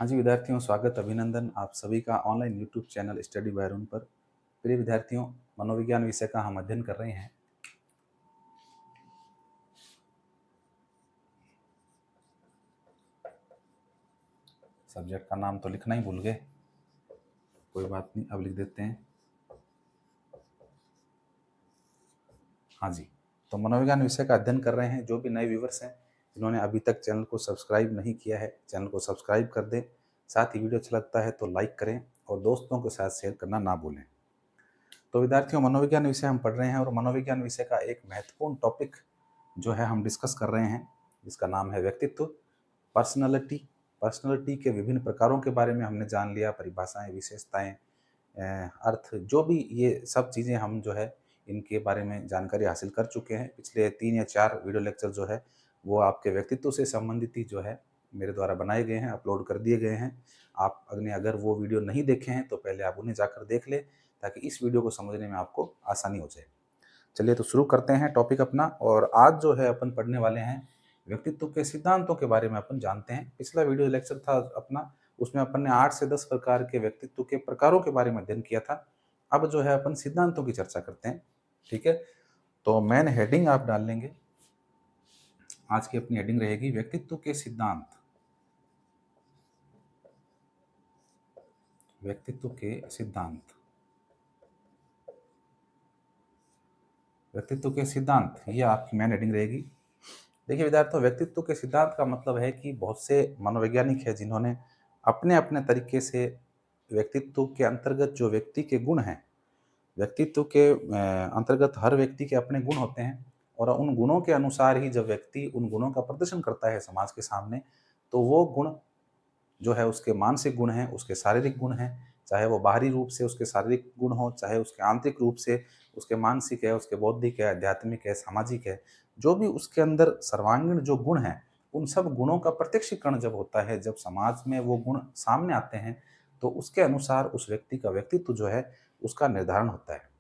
हाँ जी विद्यार्थियों, स्वागत अभिनंदन आप सभी का online YouTube channel study bye Arun पर। प्रिय विद्यार्थियों, मनोविज्ञान विषय का हम अध्ययन कर रहे हैं। सब्जेक्ट का नाम तो लिखना ही भूल गए, कोई बात नहीं, अब लिख देते हैं। हाँ जी, तो मनोविज्ञान विषय का अध्ययन कर रहे हैं। जो भी नए व्यूवर्स हैं जिन्होंने अभी तक चैनल को सब्सक्राइब नहीं किया है, चैनल को सब्सक्राइब कर दें। साथ ही वीडियो अच्छा लगता है तो लाइक करें और दोस्तों के साथ शेयर करना ना भूलें। तो विद्यार्थियों, मनोविज्ञान विषय हम पढ़ रहे हैं और मनोविज्ञान विषय का एक महत्वपूर्ण टॉपिक जो है हम डिस्कस कर रहे हैं, जिसका नाम है व्यक्तित्व, पर्सनालिटी। पर्सनालिटी के विभिन्न प्रकारों के बारे में हमने जान लिया, परिभाषाएं, विशेषताएं, अर्थ, जो भी ये सब चीज़ें हम जो है इनके बारे में जानकारी हासिल कर चुके हैं। पिछले 3 या 4 वीडियो लेक्चर जो है वो आपके व्यक्तित्व से संबंधित ही जो है मेरे द्वारा बनाए गए हैं, अपलोड कर दिए गए हैं। आप अगर वो वीडियो नहीं देखे हैं तो पहले आप उन्हें जाकर देख लें, ताकि इस वीडियो को समझने में आपको आसानी हो जाए। चलिए तो शुरू करते हैं टॉपिक अपना। और आज जो है अपन पढ़ने वाले हैं व्यक्तित्व के सिद्धांतों के बारे में अपन जानते हैं। पिछला वीडियो लेक्चर था अपना, उसमें अपन ने 8 से 10 प्रकार के व्यक्तित्व के प्रकारों के बारे में अध्ययन किया था। अब जो है अपन सिद्धांतों की चर्चा करते हैं, ठीक है। तो मेन हेडिंग आप डाल लेंगे, आज की अपनी हेडिंग रहेगी व्यक्तित्व के सिद्धांत। व्यक्तित्व के सिद्धांत, व्यक्तित्व के सिद्धांत, ये आपकी मेन हेडिंग रहेगी। देखिए विद्यार्थियों, व्यक्तित्व के सिद्धांत का मतलब है कि बहुत से मनोवैज्ञानिक हैं जिन्होंने अपने अपने तरीके से व्यक्तित्व के अंतर्गत जो व्यक्ति के गुण हैं, व्यक्तित्व के अंतर्गत हर व्यक्ति के अपने गुण होते हैं और उन गुणों के अनुसार ही जब व्यक्ति उन गुणों का प्रदर्शन करता है समाज के सामने, तो वो गुण जो है उसके मानसिक गुण हैं, उसके शारीरिक गुण हैं। चाहे वो बाहरी रूप से उसके शारीरिक गुण हो, चाहे उसके आंतरिक रूप से उसके मानसिक है, उसके बौद्धिक है, आध्यात्मिक है, सामाजिक है, जो भी उसके अंदर सर्वांगीण जो गुण हैं, उन सब गुणों का प्रत्यक्षीकरण जब होता है, जब समाज में वो गुण सामने आते हैं, तो उसके अनुसार उस व्यक्ति का व्यक्तित्व जो है उसका निर्धारण होता है।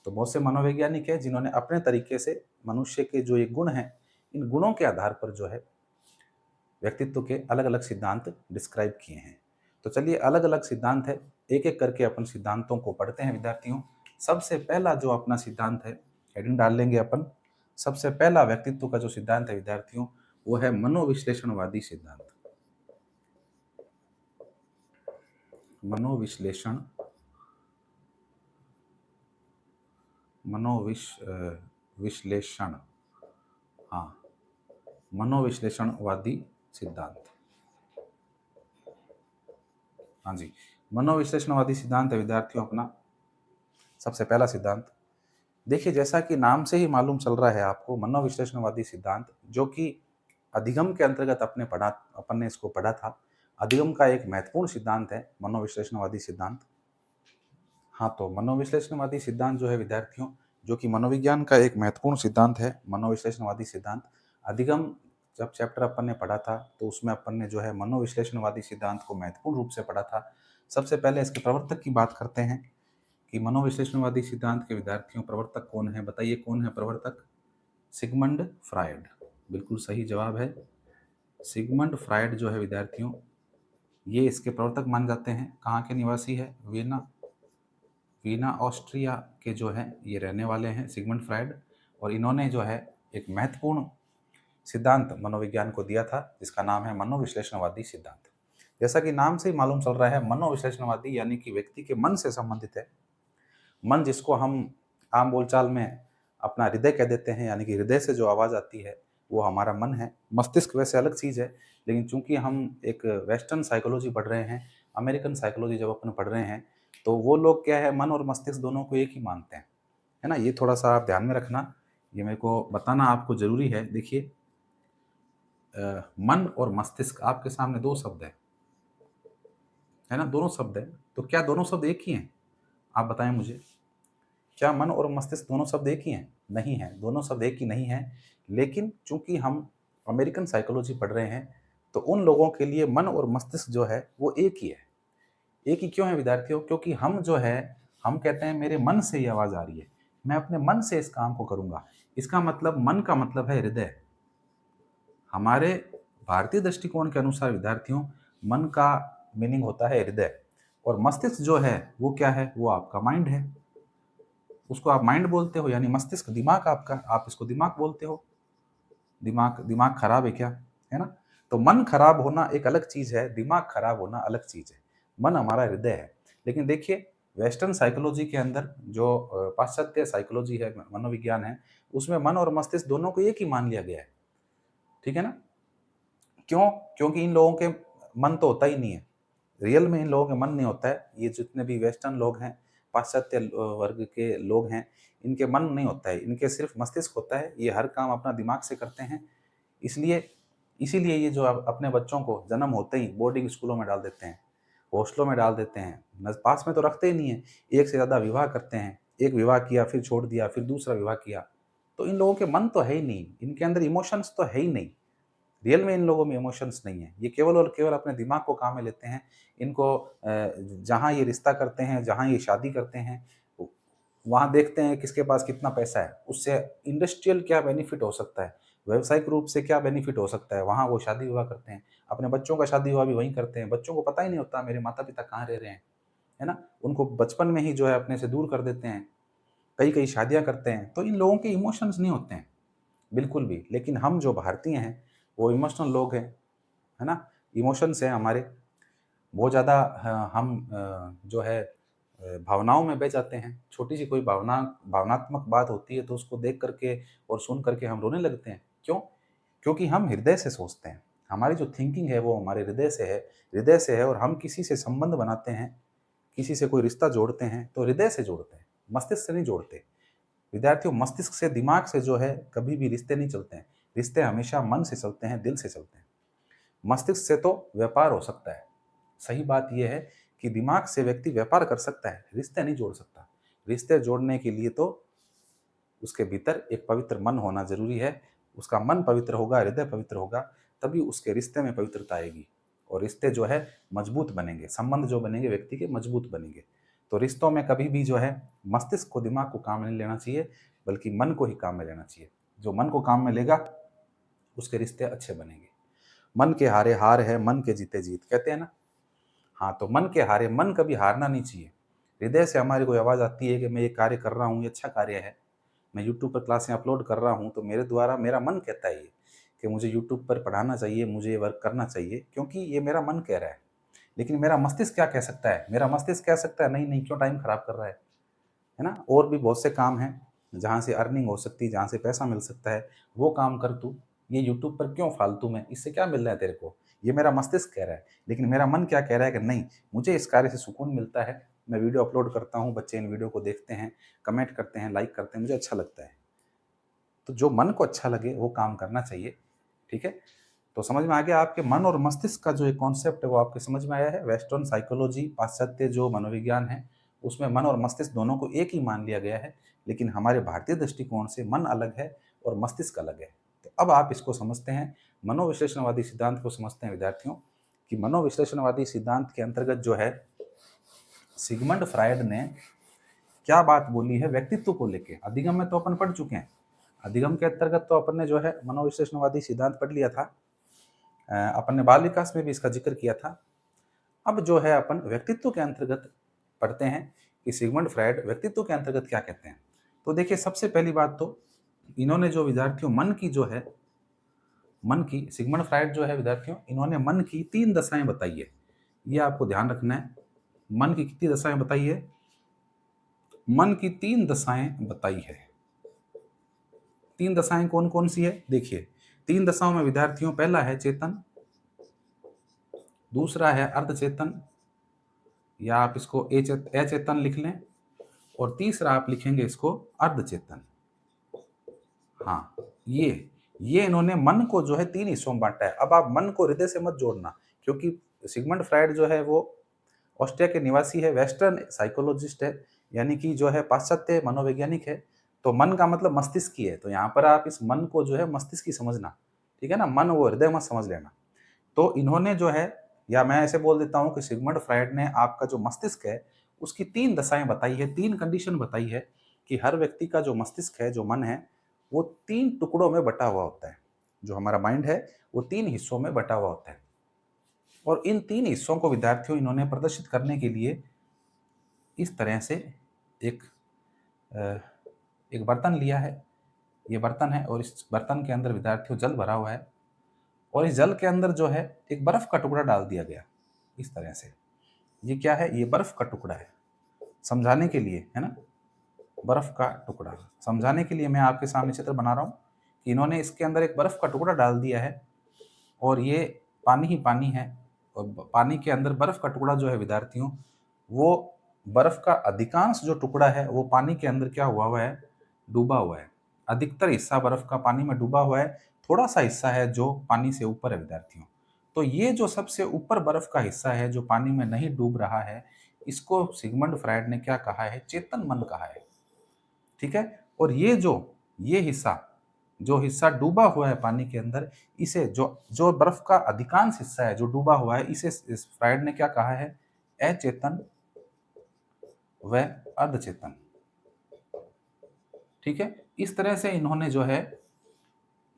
तो बहुत से मनोवैज्ञानिक हैं जिन्होंने अपने तरीके से मनुष्य के जो ये गुण हैं, इन गुणों के आधार पर जो है व्यक्तित्व के अलग अलग सिद्धांत डिस्क्राइब किए हैं। तो चलिए, अलग अलग सिद्धांत है, एक एक करके अपन सिद्धांतों को पढ़ते हैं विद्यार्थियों। सबसे पहला जो अपना सिद्धांत है, हेडिंग डाल लेंगे अपन। सबसे पहला व्यक्तित्व का जो सिद्धांत है विद्यार्थियों, वो है मनोविश्लेषणवादी सिद्धांत। मनोविश्लेषण, विश्लेषण, हाँ, मनोविश्लेषणवादी सिद्धांत। हाँ जी, मनोविश्लेषणवादी सिद्धांत है विद्यार्थियों अपना सबसे पहला सिद्धांत। देखिए, जैसा कि नाम से ही मालूम चल रहा है आपको, मनोविश्लेषणवादी सिद्धांत, जो कि अधिगम के अंतर्गत अपन ने इसको पढ़ा था। अधिगम का एक महत्वपूर्ण सिद्धांत है मनोविश्लेषणवादी सिद्धांत। हाँ, तो मनोविश्लेषणवादी सिद्धांत जो है विद्यार्थियों, जो कि मनोविज्ञान का एक महत्वपूर्ण सिद्धांत है, मनोविश्लेषणवादी सिद्धांत। अधिगम जब चैप्टर अपन ने पढ़ा था तो उसमें अपन ने जो है मनोविश्लेषणवादी सिद्धांत को महत्वपूर्ण रूप से पढ़ा था। सबसे पहले इसके प्रवर्तक की बात करते हैं कि मनोविश्लेषणवादी सिद्धांत के विद्यार्थियों प्रवर्तक कौन है, बताइए कौन है प्रवर्तक? सिगमंड फ्रायड, बिल्कुल सही जवाब है। सिगमंड फ्रायड जो है विद्यार्थियों, ये इसके प्रवर्तक मान जाते हैं। कहाँ के निवासी है? वीना ऑस्ट्रिया के जो है ये रहने वाले हैं सिगमंड फ्रायड। और इन्होंने जो है एक महत्वपूर्ण सिद्धांत मनोविज्ञान को दिया था, जिसका नाम है मनोविश्लेषणवादी सिद्धांत। जैसा कि नाम से ही मालूम चल रहा है, मनोविश्लेषणवादी यानी कि व्यक्ति के मन से संबंधित है। मन, जिसको हम आम बोलचाल में अपना हृदय कह देते हैं, यानी कि हृदय से जो आवाज़ आती है वो हमारा मन है। मस्तिष्क वैसे अलग चीज़ है, लेकिन चूंकि हम एक वेस्टर्न साइकोलॉजी पढ़ रहे हैं, अमेरिकन साइकोलॉजी जब अपन पढ़ रहे हैं, तो वो लोग क्या है, मन और मस्तिष्क दोनों को एक ही मानते हैं, है ना। ये थोड़ा सा आप ध्यान में रखना, ये मेरे को बताना आपको जरूरी है। देखिए, मन और मस्तिष्क आपके सामने दो शब्द है ना, दोनों शब्द है। तो क्या दोनों शब्द एक ही हैं? आप बताएं मुझे, क्या मन और मस्तिष्क दोनों शब्द एक ही हैं? नहीं है, दोनों शब्द एक ही नहीं है। लेकिन चूंकि हम अमेरिकन साइकोलॉजी पढ़ रहे हैं, तो उन लोगों के लिए मन और मस्तिष्क जो है वो एक ही है। एक ही क्यों है विद्यार्थियों? क्योंकि हम जो है, हम कहते हैं मेरे मन से ये आवाज़ आ रही है, मैं अपने मन से इस काम को करूंगा। इसका मतलब, मन का मतलब है हृदय। हमारे भारतीय दृष्टिकोण के अनुसार विद्यार्थियों, मन का मीनिंग होता है हृदय, और मस्तिष्क जो है वो क्या है, वो आपका माइंड है। उसको आप माइंड बोलते हो, यानी मस्तिष्क दिमाग आपका, आप इसको दिमाग बोलते हो। दिमाग दिमाग खराब है क्या, है ना? तो मन खराब होना एक अलग चीज है, दिमाग खराब होना अलग चीज है। मन हमारा हृदय है। लेकिन देखिए, वेस्टर्न साइकोलॉजी के अंदर जो पाश्चात्य साइकोलॉजी है, मनोविज्ञान है, उसमें मन और मस्तिष्क दोनों को एक ही मान लिया गया है। ठीक है ना? क्यों? क्योंकि इन लोगों के मन तो होता ही नहीं है। रियल में इन लोगों के मन नहीं होता है। ये जितने भी वेस्टर्न लोग हैं, पाश्चात्य वर्ग के लोग हैं, इनके मन नहीं होता है, इनके सिर्फ मस्तिष्क होता है। ये हर काम अपना दिमाग से करते हैं। इसलिए इसीलिए ये जो अपने बच्चों को जन्म होते ही बोर्डिंग स्कूलों में डाल देते हैं, हॉस्टलों में डाल देते हैं, पास में तो रखते ही नहीं है। एक से ज़्यादा विवाह करते हैं, एक विवाह किया फिर छोड़ दिया, फिर दूसरा विवाह किया। तो इन लोगों के मन तो है ही नहीं, इनके अंदर इमोशंस तो है ही नहीं। रियल में इन लोगों में इमोशंस नहीं है। ये केवल और केवल अपने दिमाग को काम में लेते हैं। इनको जहाँ ये रिश्ता करते हैं, जहाँ ये शादी करते हैं, वहाँ देखते हैं किसके पास कितना पैसा है, उससे इंडस्ट्रियल क्या बेनिफिट हो सकता है, व्यावसायिक रूप से क्या बेनिफिट हो सकता है, वहाँ वो शादी विवाह करते हैं। अपने बच्चों का शादी विवाह भी वहीं करते हैं। बच्चों को पता ही नहीं होता मेरे माता पिता कहाँ रह रहे हैं, है ना? उनको बचपन में ही जो है अपने से दूर कर देते हैं। कई कई शादियाँ करते हैं। तो इन लोगों के इमोशंस नहीं होते हैं बिल्कुल भी। लेकिन हम जो भारतीय हैं वो इमोशनल लोग हैं, है ना? इमोशंस हैं हमारे बहुत ज़्यादा। हम जो है भावनाओं में बह जाते हैं। छोटी सी कोई भावनात्मक बात होती है तो उसको देख करके और सुन करके हम रोने लगते हैं। क्यों? क्योंकि हम हृदय से सोचते हैं। हमारी जो थिंकिंग है वो हमारे हृदय से है। और हम किसी से संबंध बनाते हैं, किसी से कोई रिश्ता जोड़ते हैं तो हृदय से जोड़ते हैं, मस्तिष्क से नहीं जोड़ते। विद्यार्थियों, मस्तिष्क से, दिमाग से जो है कभी भी रिश्ते नहीं चलते हैं। रिश्ते हमेशा मन से चलते हैं, दिल से चलते हैं। मस्तिष्क से तो व्यापार हो सकता है। सही बात यह है कि दिमाग से व्यक्ति व्यापार कर सकता है, रिश्ते नहीं जोड़ सकता। रिश्ते जोड़ने के लिए तो उसके भीतर एक पवित्र मन होना जरूरी है। उसका मन पवित्र होगा, हृदय पवित्र होगा, तभी उसके रिश्ते में पवित्रता आएगी। और रिश्ते जो है मजबूत बनेंगे, संबंध जो बनेंगे व्यक्ति के मजबूत बनेंगे। तो रिश्तों में कभी भी जो है मस्तिष्क को, दिमाग को काम में नहीं लेना चाहिए, बल्कि मन को ही काम में लेना चाहिए। जो मन को काम में लेगा उसके रिश्ते अच्छे बनेंगे। मन के हारे हार है, मन के जीते जीत, कहते हैं ना? हाँ, तो मन के हारे, मन कभी हारना नहीं चाहिए। हृदय से हमारी कोई आवाज़ आती है कि मैं ये कार्य कर रहा हूँ, ये अच्छा कार्य है, मैं यूट्यूब पर क्लासें अपलोड कर रहा हूँ, तो मेरे द्वारा मेरा मन कहता है ये कि मुझे यूट्यूब पर पढ़ाना चाहिए, मुझे ये वर्क करना चाहिए, क्योंकि ये मेरा मन कह रहा है। लेकिन मेरा मस्तिष्क क्या कह सकता है? मेरा मस्तिष्क कह सकता है नहीं नहीं, क्यों टाइम खराब कर रहा है ना? और भी बहुत से काम हैं जहाँ से अर्निंग हो सकती है, जहाँ से पैसा मिल सकता है, वो काम कर तू। ये यूट्यूब पर क्यों फालतू में, इससे क्या मिल रहा है तेरे को? ये मेरा मस्तिष्क कह रहा है। लेकिन मेरा मन क्या कह रहा है कि नहीं, मुझे इस कार्य से सुकून मिलता है, मैं वीडियो अपलोड करता हूँ, बच्चे इन वीडियो को देखते हैं, कमेंट करते हैं, लाइक करते हैं, मुझे अच्छा लगता है। तो जो मन को अच्छा लगे वो काम करना चाहिए। ठीक है? तो समझ में आ गया आपके मन और मस्तिष्क का जो एक कॉन्सेप्ट है वो आपके समझ में आया है। वेस्टर्न साइकोलॉजी, पाश्चात्य जो मनोविज्ञान है, उसमें मन और मस्तिष्क दोनों को एक ही मान लिया गया है। लेकिन हमारे भारतीय दृष्टिकोण से मन अलग है और मस्तिष्क अलग है। तो अब आप इसको समझते हैं, मनोविश्लेषणवादी सिद्धांत को समझते हैं विद्यार्थियों, कि मनोविश्लेषणवादी सिद्धांत के अंतर्गत जो है सिगमंड फ्रायड ने क्या बात बोली है व्यक्तित्व को लेके। अधिगम में तो अपन पढ़ चुके हैं। अधिगम के अंतर्गत तो अपन ने जो है मनोविश्लेषणवादी सिद्धांत पढ़ लिया था। अपन ने बाल विकास में भी इसका जिक्र किया था। अब जो है अपन व्यक्तित्व के अंतर्गत पढ़ते हैं कि सिगमंड फ्रायड व्यक्तित्व के अंतर्गत क्या कहते हैं। तो देखिए, सबसे पहली बात तो इन्होंने जो विद्यार्थियों मन की जो है, मन की, सिगमंड फ्रायड जो है विद्यार्थियों, इन्होंने मन की 3 दशाएं बताई है। ये आपको ध्यान रखना है। मन की कितनी दशाएं बताई है? मन की 3 दशाएं बताई है। 3 दशाएं कौन कौन सी है? देखिए, 3 दशाओं में विद्यार्थियों, पहला है चेतन, दूसरा है अर्धचेतन, या आप इसको अचेतन लिख लें, और तीसरा आप लिखेंगे इसको अर्धचेतन। हाँ, ये इन्होंने मन को जो है 3 हिस्सों में बांटा है। अब आप मन को हृदय से मत जोड़ना, क्योंकि सिगमंड फ्रायड जो है वो ऑस्ट्रिया के निवासी है, वेस्टर्न साइकोलॉजिस्ट है, यानी कि जो है पाश्चात्य मनोवैज्ञानिक है। तो मन का मतलब मस्तिष्क की है, तो यहाँ पर आप इस मन को जो है मस्तिष्क की समझना, ठीक है ना? मन वो हृदय मत समझ लेना। तो इन्होंने जो है, या मैं ऐसे बोल देता हूँ कि सिगमंड फ्रायड ने आपका जो मस्तिष्क है उसकी 3 दशाएं बताई है, 3 कंडीशन बताई है कि हर व्यक्ति का जो मस्तिष्क है, जो मन है, वो 3 टुकड़ों में बटा हुआ होता है। जो हमारा माइंड है वो 3 हिस्सों में बटा हुआ होता है। और इन 3 हिस्सों को विद्यार्थियों इन्होंने प्रदर्शित करने के लिए इस तरह से एक एक बर्तन लिया है। ये बर्तन है और इस बर्तन के अंदर विद्यार्थियों जल भरा हुआ है और इस जल के अंदर जो है एक बर्फ का टुकड़ा डाल दिया गया इस तरह से। ये क्या है? ये बर्फ का टुकड़ा है। समझाने के लिए, है ना, बर्फ का टुकड़ा समझाने के लिए मैं आपके सामने चित्र बना रहा हूँ कि इन्होंने इसके अंदर एक बर्फ का टुकड़ा डाल दिया है और ये पानी ही पानी है और पानी के अंदर बर्फ का टुकड़ा जो है विद्यार्थियों, वो बर्फ का अधिकांश जो टुकड़ा है वो पानी के अंदर क्या हुआ है? डूबा हुआ है। अधिकतर हिस्सा बर्फ का पानी में डूबा हुआ है, थोड़ा सा हिस्सा है जो पानी से ऊपर है विद्यार्थियों। तो ये जो सबसे ऊपर बर्फ का हिस्सा है जो पानी में नहीं डूब रहा है, इसको सिगमंड फ्रायड ने क्या कहा है? चेतन मन कहा है। ठीक है? और ये हिस्सा जो हिस्सा डूबा हुआ है पानी के अंदर, इसे जो जो बर्फ का अधिकांश हिस्सा है जो डूबा हुआ है, इसे इस फ्रायड ने क्या कहा है? अचेतन व अर्धचेतन। ठीक है? इस तरह से इन्होंने जो है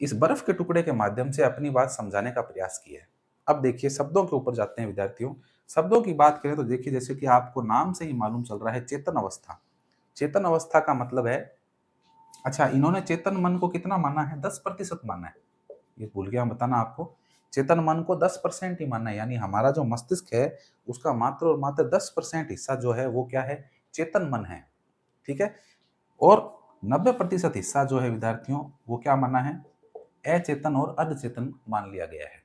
इस बर्फ के टुकड़े के माध्यम से अपनी बात समझाने का प्रयास किया है। अब देखिए शब्दों के ऊपर जाते हैं विद्यार्थियों। शब्दों की बात करें तो देखिए जैसे कि आपको नाम से ही मालूम चल रहा है चेतन अवस्था। चेतन अवस्था का मतलब है, अच्छा इन्होंने चेतन मन को कितना माना है? 10% माना है। ये भूल गया बताना आपको। चेतन मन को 10% ही माना है, यानी हमारा जो मस्तिष्क है उसका मात्र और मात्र 10% हिस्सा जो है वो क्या है? चेतन मन है। ठीक है? और 90% हिस्सा जो है विद्यार्थियों वो क्या माना है? अचेतन और अर्धचेतन मान लिया गया है।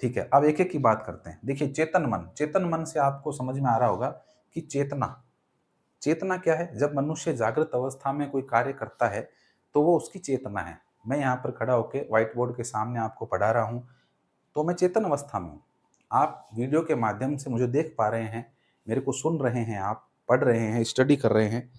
ठीक है, अब एक एक की बात करते हैं। देखिए चेतन मन से आपको समझ में आ रहा होगा कि चेतना क्या है? जब मनुष्य जागृत अवस्था में कोई कार्य करता है तो वो उसकी चेतना है। मैं यहाँ पर खड़ा होकर व्हाइट बोर्ड के सामने आपको पढ़ा रहा हूँ तो मैं चेतन अवस्था में हूँ। आप वीडियो के माध्यम से मुझे देख पा रहे हैं, मेरे को सुन रहे हैं, आप पढ़ रहे हैं, स्टडी कर रहे हैं,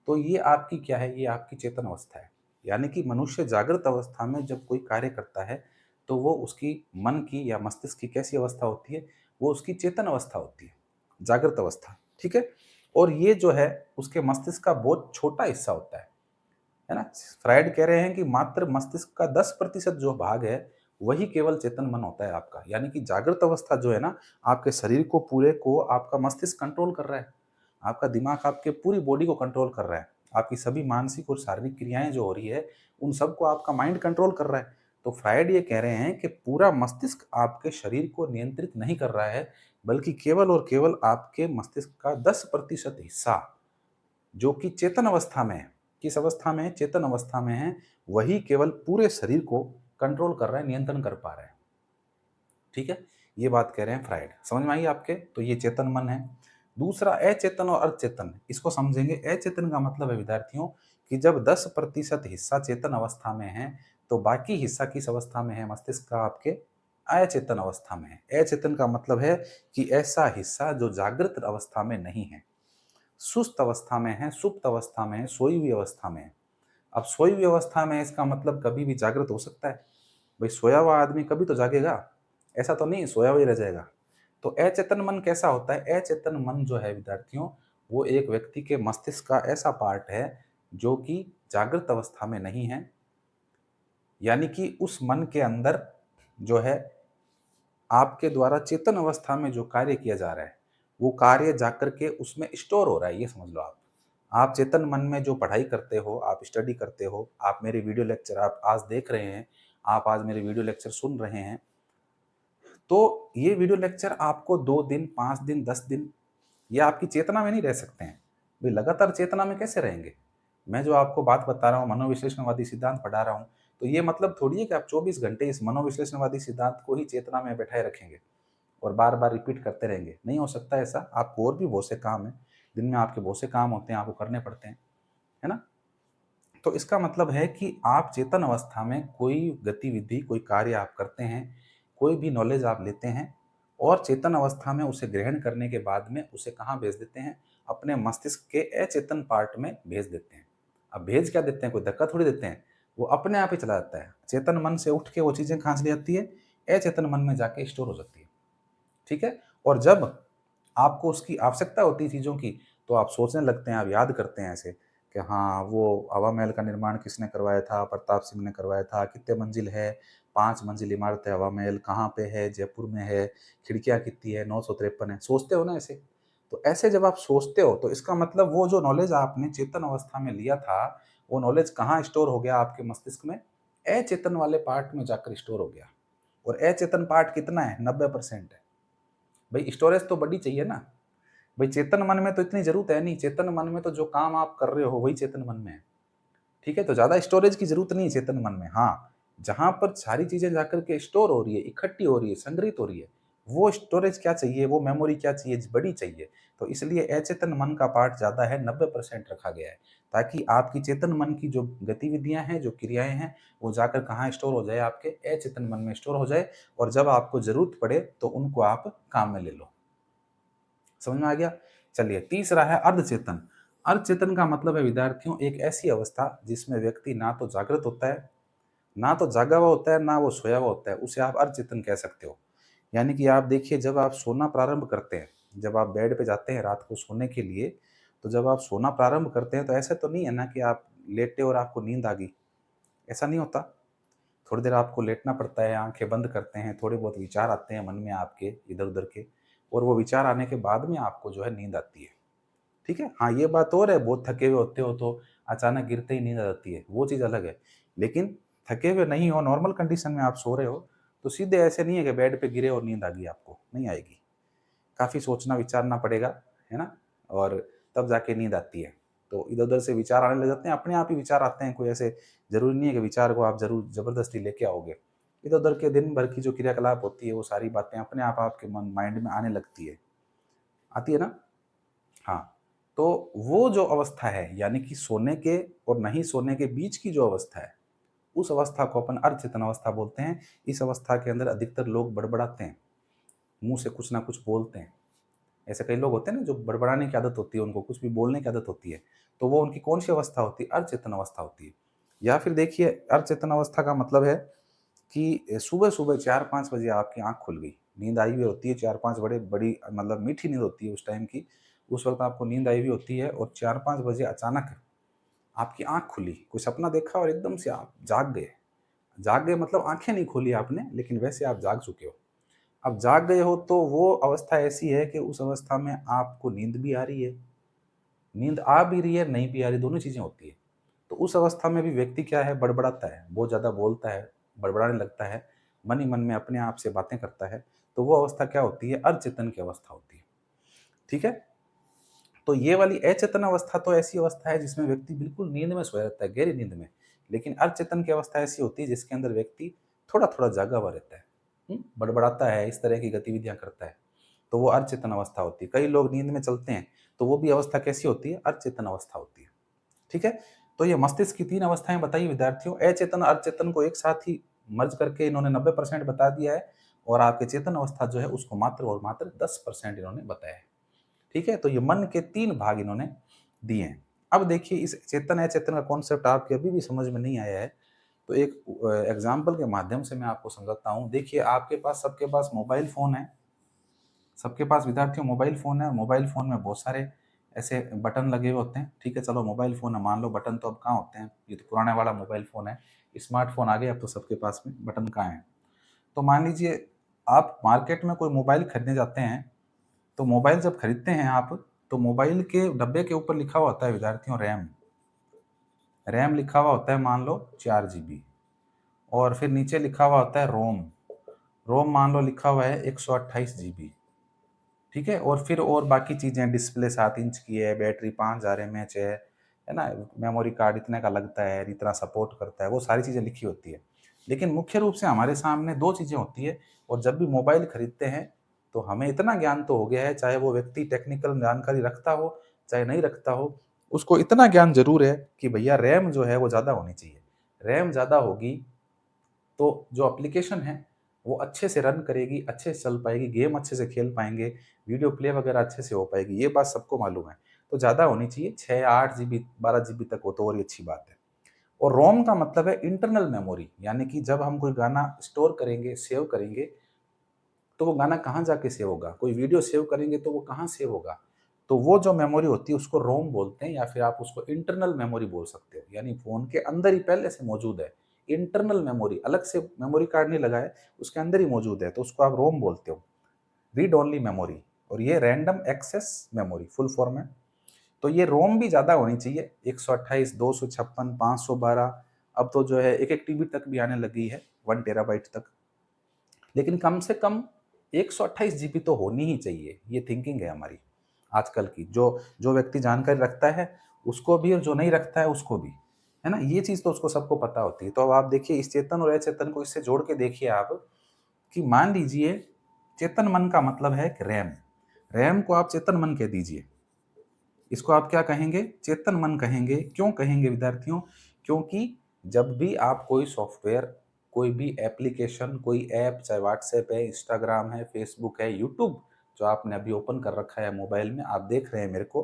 तो ये आपकी क्या है? ये आपकी चेतन अवस्था है। यानी कि मनुष्य जागृत अवस्था में जब कोई कार्य करता है तो वो उसकी मन की या मस्तिष्क की कैसी अवस्था होती है? वो उसकी चेतन अवस्था होती है, जागृत अवस्था। ठीक है? और ये जो है उसके मस्तिष्क का बहुत छोटा हिस्सा होता है ना? फ्रायड कह रहे हैं कि मात्र मस्तिष्क का 10% जो भाग है वही केवल चेतन मन होता है आपका। यानी कि जागृत अवस्था जो है ना, आपके शरीर को पूरे को आपका मस्तिष्क कंट्रोल कर रहा है। आपका दिमाग आपके पूरी बॉडी को कंट्रोल कर रहा है। आपकी सभी मानसिक और शारीरिक क्रियाएं जो हो रही है उन सबको आपका माइंड कंट्रोल कर रहा है। तो फ्रायड ये कह रहे हैं कि पूरा मस्तिष्क आपके शरीर को नियंत्रित नहीं कर रहा है, बल्कि केवल और केवल आपके मस्तिष्क का 10% हिस्सा जो कि चेतन अवस्था में है। किस अवस्था में है? चेतन अवस्था में है। वही केवल पूरे शरीर को कंट्रोल कर रहा है, नियंत्रण कर पा रहा है। ठीक है? ये बात कह रहे हैं फ्रायड। समझ में आई आपके? तो ये चेतन मन है। दूसरा अचेतन और अर्धचेतन, इसको समझेंगे। अचेतन का मतलब है विद्यार्थियों कि जब 10% हिस्सा चेतन अवस्था में है तो बाकी हिस्सा किस अवस्था में है? मस्तिष्क का आपके अचेतन अवस्था में है। अचेतन का मतलब है कि ऐसा हिस्सा जो जागृत अवस्था में नहीं है, सुस्त अवस्था में है, सुप्त अवस्था में है, सोई हुई अवस्था में है। अब सोई हुई अवस्था में इसका मतलब कभी भी जागृत हो सकता है। भाई सोया हुआ आदमी कभी तो जागेगा, ऐसा तो नहीं सोया हुआ ही रह जाएगा। तो अचेतन मन कैसा होता है? अचेतन मन जो है विद्यार्थियों, वो एक व्यक्ति के मस्तिष्क का ऐसा पार्ट है जो कि जागृत अवस्था में नहीं है। यानी कि उस मन के अंदर जो है आपके द्वारा चेतन अवस्था में जो कार्य किया जा रहा है वो कार्य जाकर के उसमें स्टोर हो रहा है, ये समझ लो आप। आप चेतन मन में जो पढ़ाई करते हो, आप स्टडी करते हो, आप मेरे वीडियो लेक्चर आप आज देख रहे हैं, आप आज मेरे वीडियो लेक्चर सुन रहे हैं, तो ये वीडियो लेक्चर आपको 2 दिन, 5 दिन, 10 दिन ये आपकी चेतना में नहीं रह सकते हैं। वे लगातार चेतना में कैसे रहेंगे? मैं जो आपको बात बता रहा हूँ, मनोविश्लेषणवादी सिद्धांत पढ़ा रहा हूँ, तो ये मतलब थोड़ी है कि आप 24 घंटे इस मनोविश्लेषणवादी सिद्धांत को ही चेतना में बैठाए रखेंगे और बार-बार रिपीट करते रहेंगे। नहीं हो सकता ऐसा। आपको और भी बहुत से काम हैं। दिन में आपके बहुत से काम होते हैं, आपको करने पड़ते हैं, है ना? तो इसका मतलब है कि आप चेतन अवस्था में कोई गतिविधि, कोई कार्य आप करते हैं, कोई भी नॉलेज आप लेते हैं और चेतन अवस्था में उसे ग्रहण करने के बाद में उसे कहाँ भेज देते हैं? अपने मस्तिष्क के अचेतन पार्ट में भेज देते हैं। अब भेज क्या देते हैं? कोई धक्का थोड़ी देते हैं। वो अपने आप ही चला जाता है। चेतन मन से उठ के वो चीज़ें कहाँ चली जाती है? अचेतन मन में जाके स्टोर हो जाती है। ठीक है? और जब आपको उसकी आवश्यकता होती है चीज़ों की, तो आप सोचने लगते हैं, आप याद करते हैं ऐसे कि हाँ, वो हवा महल का निर्माण किसने करवाया था? प्रताप सिंह ने करवाया था। कितने मंजिल है? 5 मंजिल इमारत है, हवा महल कहाँ पे है, जयपुर में है, खिड़कियाँ कितनी है, 953 है, सोचते हो ना ऐसे? तो ऐसे जब आप सोचते हो तो इसका मतलब वो जो नॉलेज आपने चेतन अवस्था में लिया था, वो नॉलेज कहाँ स्टोर हो गया आपके मस्तिष्क में? अचेतन वाले पार्ट में जाकर स्टोर हो गया। और अचेतन पार्ट कितना है? 90% है। भई स्टोरेज तो बड़ी चाहिए ना। भई चेतन मन में तो इतनी ज़रूरत है नहीं, चेतन मन में तो जो काम आप कर रहे हो वही चेतन मन में है। ठीक है? तो ज़्यादा स्टोरेज की ज़रूरत नहीं है चेतन मन में। हाँ, जहाँ पर सारी चीज़ें जाकर के स्टोर हो रही है, इकट्ठी हो रही है, संग्रहित हो रही है, वो स्टोरेज क्या चाहिए, वो मेमोरी क्या चाहिए, बड़ी चाहिए। तो इसलिए अचेतन मन का पार्ट ज़्यादा है, 90% रखा गया है, ताकि आपकी चेतन मन की जो गतिविधियाँ हैं, जो क्रियाएँ हैं, वो जाकर कहाँ स्टोर हो जाए, आपके अचेतन मन में स्टोर हो जाए और जब आपको ज़रूरत पड़े, तो उनको आप काम में ले लो। समझ में आ गया? चलिए, तीसरा है अर्धचेतन। अर्धचेतन का मतलब है विद्यार्थियों एक ऐसी अवस्था जिसमें व्यक्ति ना तो जागृत होता है, ना तो जागा हुआ होता है, ना वो सोया हुआ होता है, उसे आप अर्धचेतन कह सकते हो। यानी कि आप देखिए जब आप सोना प्रारंभ करते हैं, जब आप बेड पे जाते हैं रात को सोने के लिए, तो जब आप सोना प्रारंभ करते हैं तो ऐसा तो नहीं है ना कि आप लेटे और आपको नींद आ गई, ऐसा नहीं होता। थोड़ी देर आपको लेटना पड़ता है, आँखें बंद करते हैं, थोड़े बहुत विचार आते हैं मन में आपके इधर-उधर के और वो विचार आने के बाद में आपको जो है नींद आती है। ठीक है? हाँ, ये बात और है बहुत थके हुए होते हो तो अचानक गिरते ही नींद आ जाती है, वो चीज़ अलग है। लेकिन थके हुए नहीं हो, नॉर्मल कंडीशन में आप सो रहे हो, तो सीधे ऐसे नहीं है कि बेड पे गिरे और नींद आ गई आपको, नहीं आएगी। काफ़ी सोचना विचारना पड़ेगा, है ना? और तब जाके नींद आती है। तो इधर-उधर से विचार आने लग जाते हैं, अपने आप ही विचार आते हैं, कोई ऐसे ज़रूरी नहीं है कि विचार को आप ज़रूर ज़बरदस्ती लेके आओगे। इधर-उधर के दिन भर की जो क्रियाकलाप होती है, वो सारी बातें अपने आप आपके मन माइंड में आने लगती है। आती है ना? हाँ, तो वो जो अवस्था है, यानी कि सोने के और नहीं सोने के बीच की जो अवस्था है, उस अवस्था को अपन अर्धचेतन अवस्था बोलते हैं। इस अवस्था के अंदर अधिकतर लोग बड़बड़ाते हैं, मुँह से कुछ ना कुछ बोलते हैं। ऐसे कई लोग होते हैं ना जो बड़बड़ाने की आदत होती है उनको, कुछ भी बोलने की आदत होती है, तो वो उनकी कौन-सी अवस्था होती है? अर्धचेतन अवस्था होती है। या फिर देखिए अर्धचेतन अवस्था का मतलब है कि सुबह-सुबह 4-5 बजे आपकी आँख खुल गई, नींद आई हुई होती है 4-5 बड़े बड़ी मतलब मीठी नींद होती है उस टाइम की, उस वक़्त आपको नींद आई हुई होती है और 4-5 बजे अचानक आपकी आँख खुली, कोई सपना देखा और एकदम से आप जाग गए। जाग गए मतलब आँखें नहीं खोली आपने, लेकिन वैसे आप जाग चुके हो। अब जाग गए हो तो वो अवस्था ऐसी है कि उस अवस्था में आपको नींद भी आ रही है, नींद आ भी रही है, नहीं भी आ रही, दोनों चीज़ें होती है। तो उस अवस्था में भी व्यक्ति क्या है बड़बड़ाता है, बहुत ज़्यादा बोलता है, बड़बड़ाने लगता है, मन ही मन में अपने आप से बातें करता है, तो वो अवस्था क्या होती है? अचेतन की अवस्था होती है। ठीक है? तो ये वाली अचेतन अवस्था तो ऐसी अवस्था है जिसमें व्यक्ति बिल्कुल नींद में सोया रहता है, गहरी नींद में। लेकिन अचेतन की अवस्था ऐसी होती है जिसके अंदर व्यक्ति थोड़ा-थोड़ा जागा हुआ रहता है। बड़बड़ाता है, इस तरह की गतिविधियाँ करता है, तो वो अचेतन अवस्था होती है। कई लोग नींद में चलते हैं, तो वो भी अवस्था कैसी होती है? अचेतन अवस्था होती है। ठीक है? तो ये मस्तिष्क की 3 अवस्थाएँ बताई विद्यार्थियों, अचेतन, अर्धचेतन को एक साथ ही मर्ज करके इन्होंने 90% बता दिया है और आपके चेतन अवस्था जो है उसको मात्र और मात्र 10% इन्होंने बताया है। ठीक है? तो ये मन के 3 भाग इन्होंने दिए हैं। अब देखिए इस चेतन अचेतन का कॉन्सेप्ट आपके अभी भी समझ में नहीं आया है, तो एक एग्ज़ाम्पल के माध्यम से मैं आपको समझाता हूँ। देखिए आपके पास सबके पास मोबाइल फ़ोन है, सबके पास विद्यार्थियों मोबाइल फ़ोन है, मोबाइल फ़ोन में बहुत सारे ऐसे बटन लगे हुए होते हैं। ठीक है, चलो मोबाइल फ़ोन है, मान लो बटन तो अब कहाँ होते हैं, ये तो पुराने वाला मोबाइल फ़ोन है। स्मार्टफ़ोन आ गए अब तो सबके पास में, बटन कहाँ हैं? तो मान लीजिए आप मार्केट में कोई मोबाइल खरीदने जाते हैं, तो मोबाइल जब खरीदते हैं आप, तो मोबाइल के डब्बे के ऊपर लिखा हुआ होता है विद्यार्थियों रैम। रैम लिखा हुआ होता है मान लो 4 जीबी और फिर नीचे लिखा हुआ होता है रोम। रोम मान लो लिखा हुआ है 128 जीबी। ठीक है? और फिर और बाकी चीज़ें डिस्प्ले 7 इंच की है, बैटरी 5000 एमएच है ना? मेमोरी कार्ड इतने का लगता है, इतना सपोर्ट करता है, वो सारी चीज़ें लिखी होती है। लेकिन मुख्य रूप से हमारे सामने 2 चीज़ें होती है और जब भी मोबाइल खरीदते हैं, तो हमें इतना ज्ञान तो हो गया है, चाहे वो व्यक्ति टेक्निकल जानकारी रखता हो, चाहे नहीं रखता हो, उसको इतना ज्ञान ज़रूर है कि भैया रैम जो है वो ज़्यादा होनी चाहिए। रैम ज़्यादा होगी तो जो एप्लीकेशन है, वो अच्छे से रन करेगी, अच्छे से चल पाएगी, गेम अच्छे से खेल पाएँगे, वीडियो प्ले वगैरह अच्छे से हो पाएगी, ये बात सबको मालूम है। तो ज़्यादा होनी चाहिए, 6 या 8 जीबी, 12 जीबी तक हो तो और ही अच्छी बात है। और रोम का मतलब है इंटरनल मेमोरी, यानी कि जब हम कोई गाना स्टोर करेंगे, सेव करेंगे, तो वो गाना कहाँ जाके सेव होगा? कोई वीडियो सेव करेंगे तो वो कहाँ सेव होगा? तो वो जो मेमोरी होती है उसको रोम बोलते हैं या फिर आप उसको इंटरनल मेमोरी बोल सकते हो, यानी फ़ोन के अंदर ही पहले से मौजूद है। इंटरनल मेमोरी, अलग से मेमोरी कार्ड नहीं लगा है, उसके अंदर ही मौजूद है, तो उसको आप रोम बोलते हो, रीड ओनली मेमोरी। और ये random access memory full form है। तो ये रोम भी ज़्यादा होनी चाहिए, 128, 256, 512, अब तो जो है 1 टीबी तक भी आने लगी है, 1 टेराबाइट तक। लेकिन कम से कम 128 जीबी तो होनी ही चाहिए, ये थिंकिंग है हमारी आजकल की। जो जो व्यक्ति जानकारी रखता है उसको भी, और जो नहीं रखता है उसको भी, है ना, ये चीज़ तो उसको सबको पता होती है। तो अब आप देखिए इस चेतन और अचेतन को इससे जोड़ के देखिए आप, कि मान लीजिए चेतन मन का मतलब है कि रैम, रैम को आप चेतन मन कह दीजिए, इसको आप क्या कहेंगे, चेतन मन कहेंगे। क्यों कहेंगे विद्यार्थियों, क्योंकि जब भी आप कोई सॉफ्टवेयर, कोई भी एप्लीकेशन, कोई ऐप, चाहे व्हाट्सएप है, इंस्टाग्राम है, फेसबुक है, यूट्यूब जो आपने अभी ओपन कर रखा है मोबाइल में, आप देख रहे हैं मेरे को,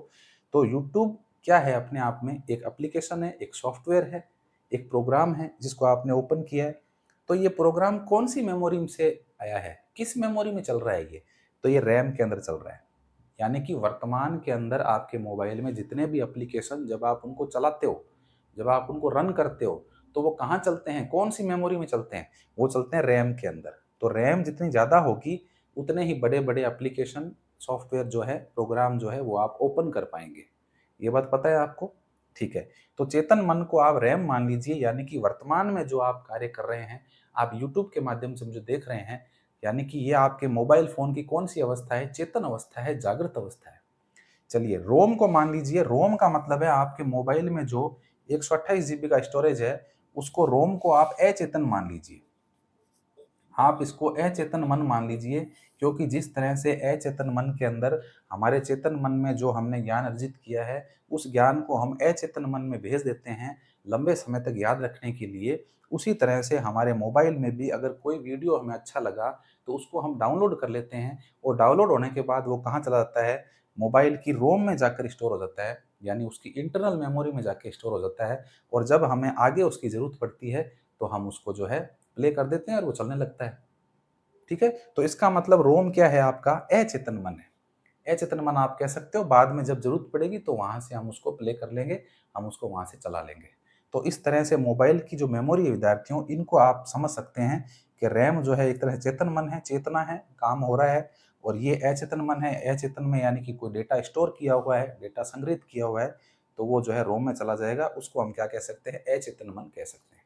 तो यूट्यूब क्या है, अपने आप में एक एप्लीकेशन है, एक सॉफ्टवेयर है, एक प्रोग्राम है जिसको आपने ओपन किया है। तो ये प्रोग्राम कौन सी मेमोरी से आया है, किस मेमोरी में चल रहा है ये, तो ये रैम के अंदर चल रहा है। यानी कि वर्तमान के अंदर आपके मोबाइल में जितने भी एप्लीकेशन, जब आप उनको चलाते हो, जब आप उनको रन करते हो, तो वो कहाँ चलते हैं, कौन सी मेमोरी में चलते हैं, वो चलते हैं रैम के अंदर। तो रैम जितनी ज़्यादा होगी उतने ही बड़े बड़े एप्लीकेशन, सॉफ्टवेयर जो है, प्रोग्राम जो है, वो आप ओपन कर पाएंगे। ये बात पता है आपको? ठीक है। तो चेतन मन को आप रैम मान लीजिए, यानी कि वर्तमान में जो आप कार्य कर रहे हैं, आप यूट्यूब के माध्यम से मुझे देख रहे हैं, यानी कि ये आपके मोबाइल फ़ोन की कौन-सी अवस्था है, चेतन अवस्था है, जागृत अवस्था है। चलिए रोम को मान लीजिए, रोम का मतलब है आपके मोबाइल में जो 128 जीबी का स्टोरेज है, उसको, रोम को आप अचेतन मान लीजिए। आप इसको अचेतन मन मान लीजिए, क्योंकि जिस तरह से अचेतन मन के अंदर, हमारे चेतन मन में जो हमने ज्ञान अर्जित किया है, उस ज्ञान को हम अचेतन मन में भेज देते हैं लंबे समय तक याद रखने के लिए। उसी तरह से हमारे मोबाइल में भी अगर कोई वीडियो हमें अच्छा लगा, तो उसको हम डाउनलोड कर लेते हैं, और डाउनलोड होने के बाद वो कहाँ चला जाता है, मोबाइल की रोम में जाकर स्टोर हो जाता है, यानी उसकी इंटरनल मेमोरी में जाके स्टोर हो जाता है। और जब हमें आगे उसकी ज़रूरत पड़ती है, तो हम उसको जो है प्ले कर देते हैं और वो चलने लगता है। ठीक है? तो इसका मतलब रोम क्या है आपका, अचेतन मन है। अचेतन मन आप कह सकते हो, बाद में जब ज़रूरत पड़ेगी तो वहाँ से हम उसको प्ले कर लेंगे, हम उसको वहाँ से चला लेंगे। तो इस तरह से मोबाइल की जो मेमोरी है विद्यार्थियों, इनको आप समझ सकते हैं कि रैम जो है एक तरह से चेतन मन है, चेतना है, काम हो रहा है, और ये अचेतन मन है, अचेतन में यानी कि कोई डेटा स्टोर किया हुआ है, डेटा संग्रहित किया हुआ है, तो वो जो है रोम में चला जाएगा, उसको हम क्या कह सकते हैं, अचेतन मन कह सकते हैं।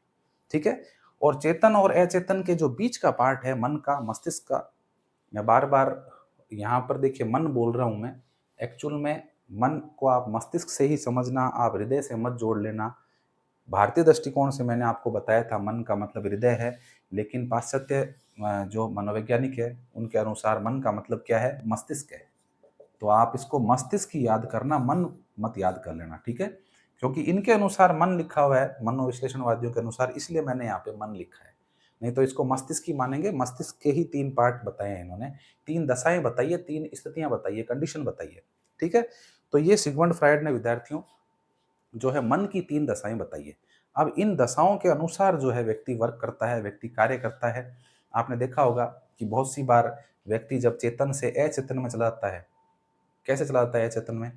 ठीक है? और चेतन और अचेतन के जो बीच का पार्ट है, मन का, मस्तिष्क का, मैं बार-बार यहाँ पर देखिए मन बोल रहा हूँ मैं, एक्चुअल में मन को आप मस्तिष्क से ही समझना, आप हृदय से मत जोड़ लेना। भारतीय दृष्टिकोण से मैंने आपको बताया था मन का मतलब हृदय है, लेकिन पाश्चात्य जो मनोवैज्ञानिक है, उनके अनुसार मन का मतलब क्या है, मस्तिष्क है। तो आप इसको मस्तिष्क ही याद करना, मन मत याद कर लेना, ठीक है? क्योंकि इनके अनुसार मन लिखा हुआ है, मनोविश्लेषणवादियों के अनुसार, इसलिए मैंने यहाँ पे मन लिखा है। नहीं तो इसको मस्तिष्क ही मानेंगे। मस्तिष्क के ही 3 पार्ट बताए हैं इन्होंने, 3 दशाएँ बताई है, 3 स्थितियाँ बताई है, कंडीशन बताई है, ठीक है? तो ये सिगमंड फ्रायड ने विद्यार्थियों जो है मन की 3 दशाएँ बताई है। अब इन दशाओं के अनुसार जो है व्यक्ति वर्क करता है, व्यक्ति कार्य करता है। आपने देखा होगा कि बहुत सी बार व्यक्ति जब चेतन से अचेतन में चला जाता है, कैसे चला जाता है अचेतन में?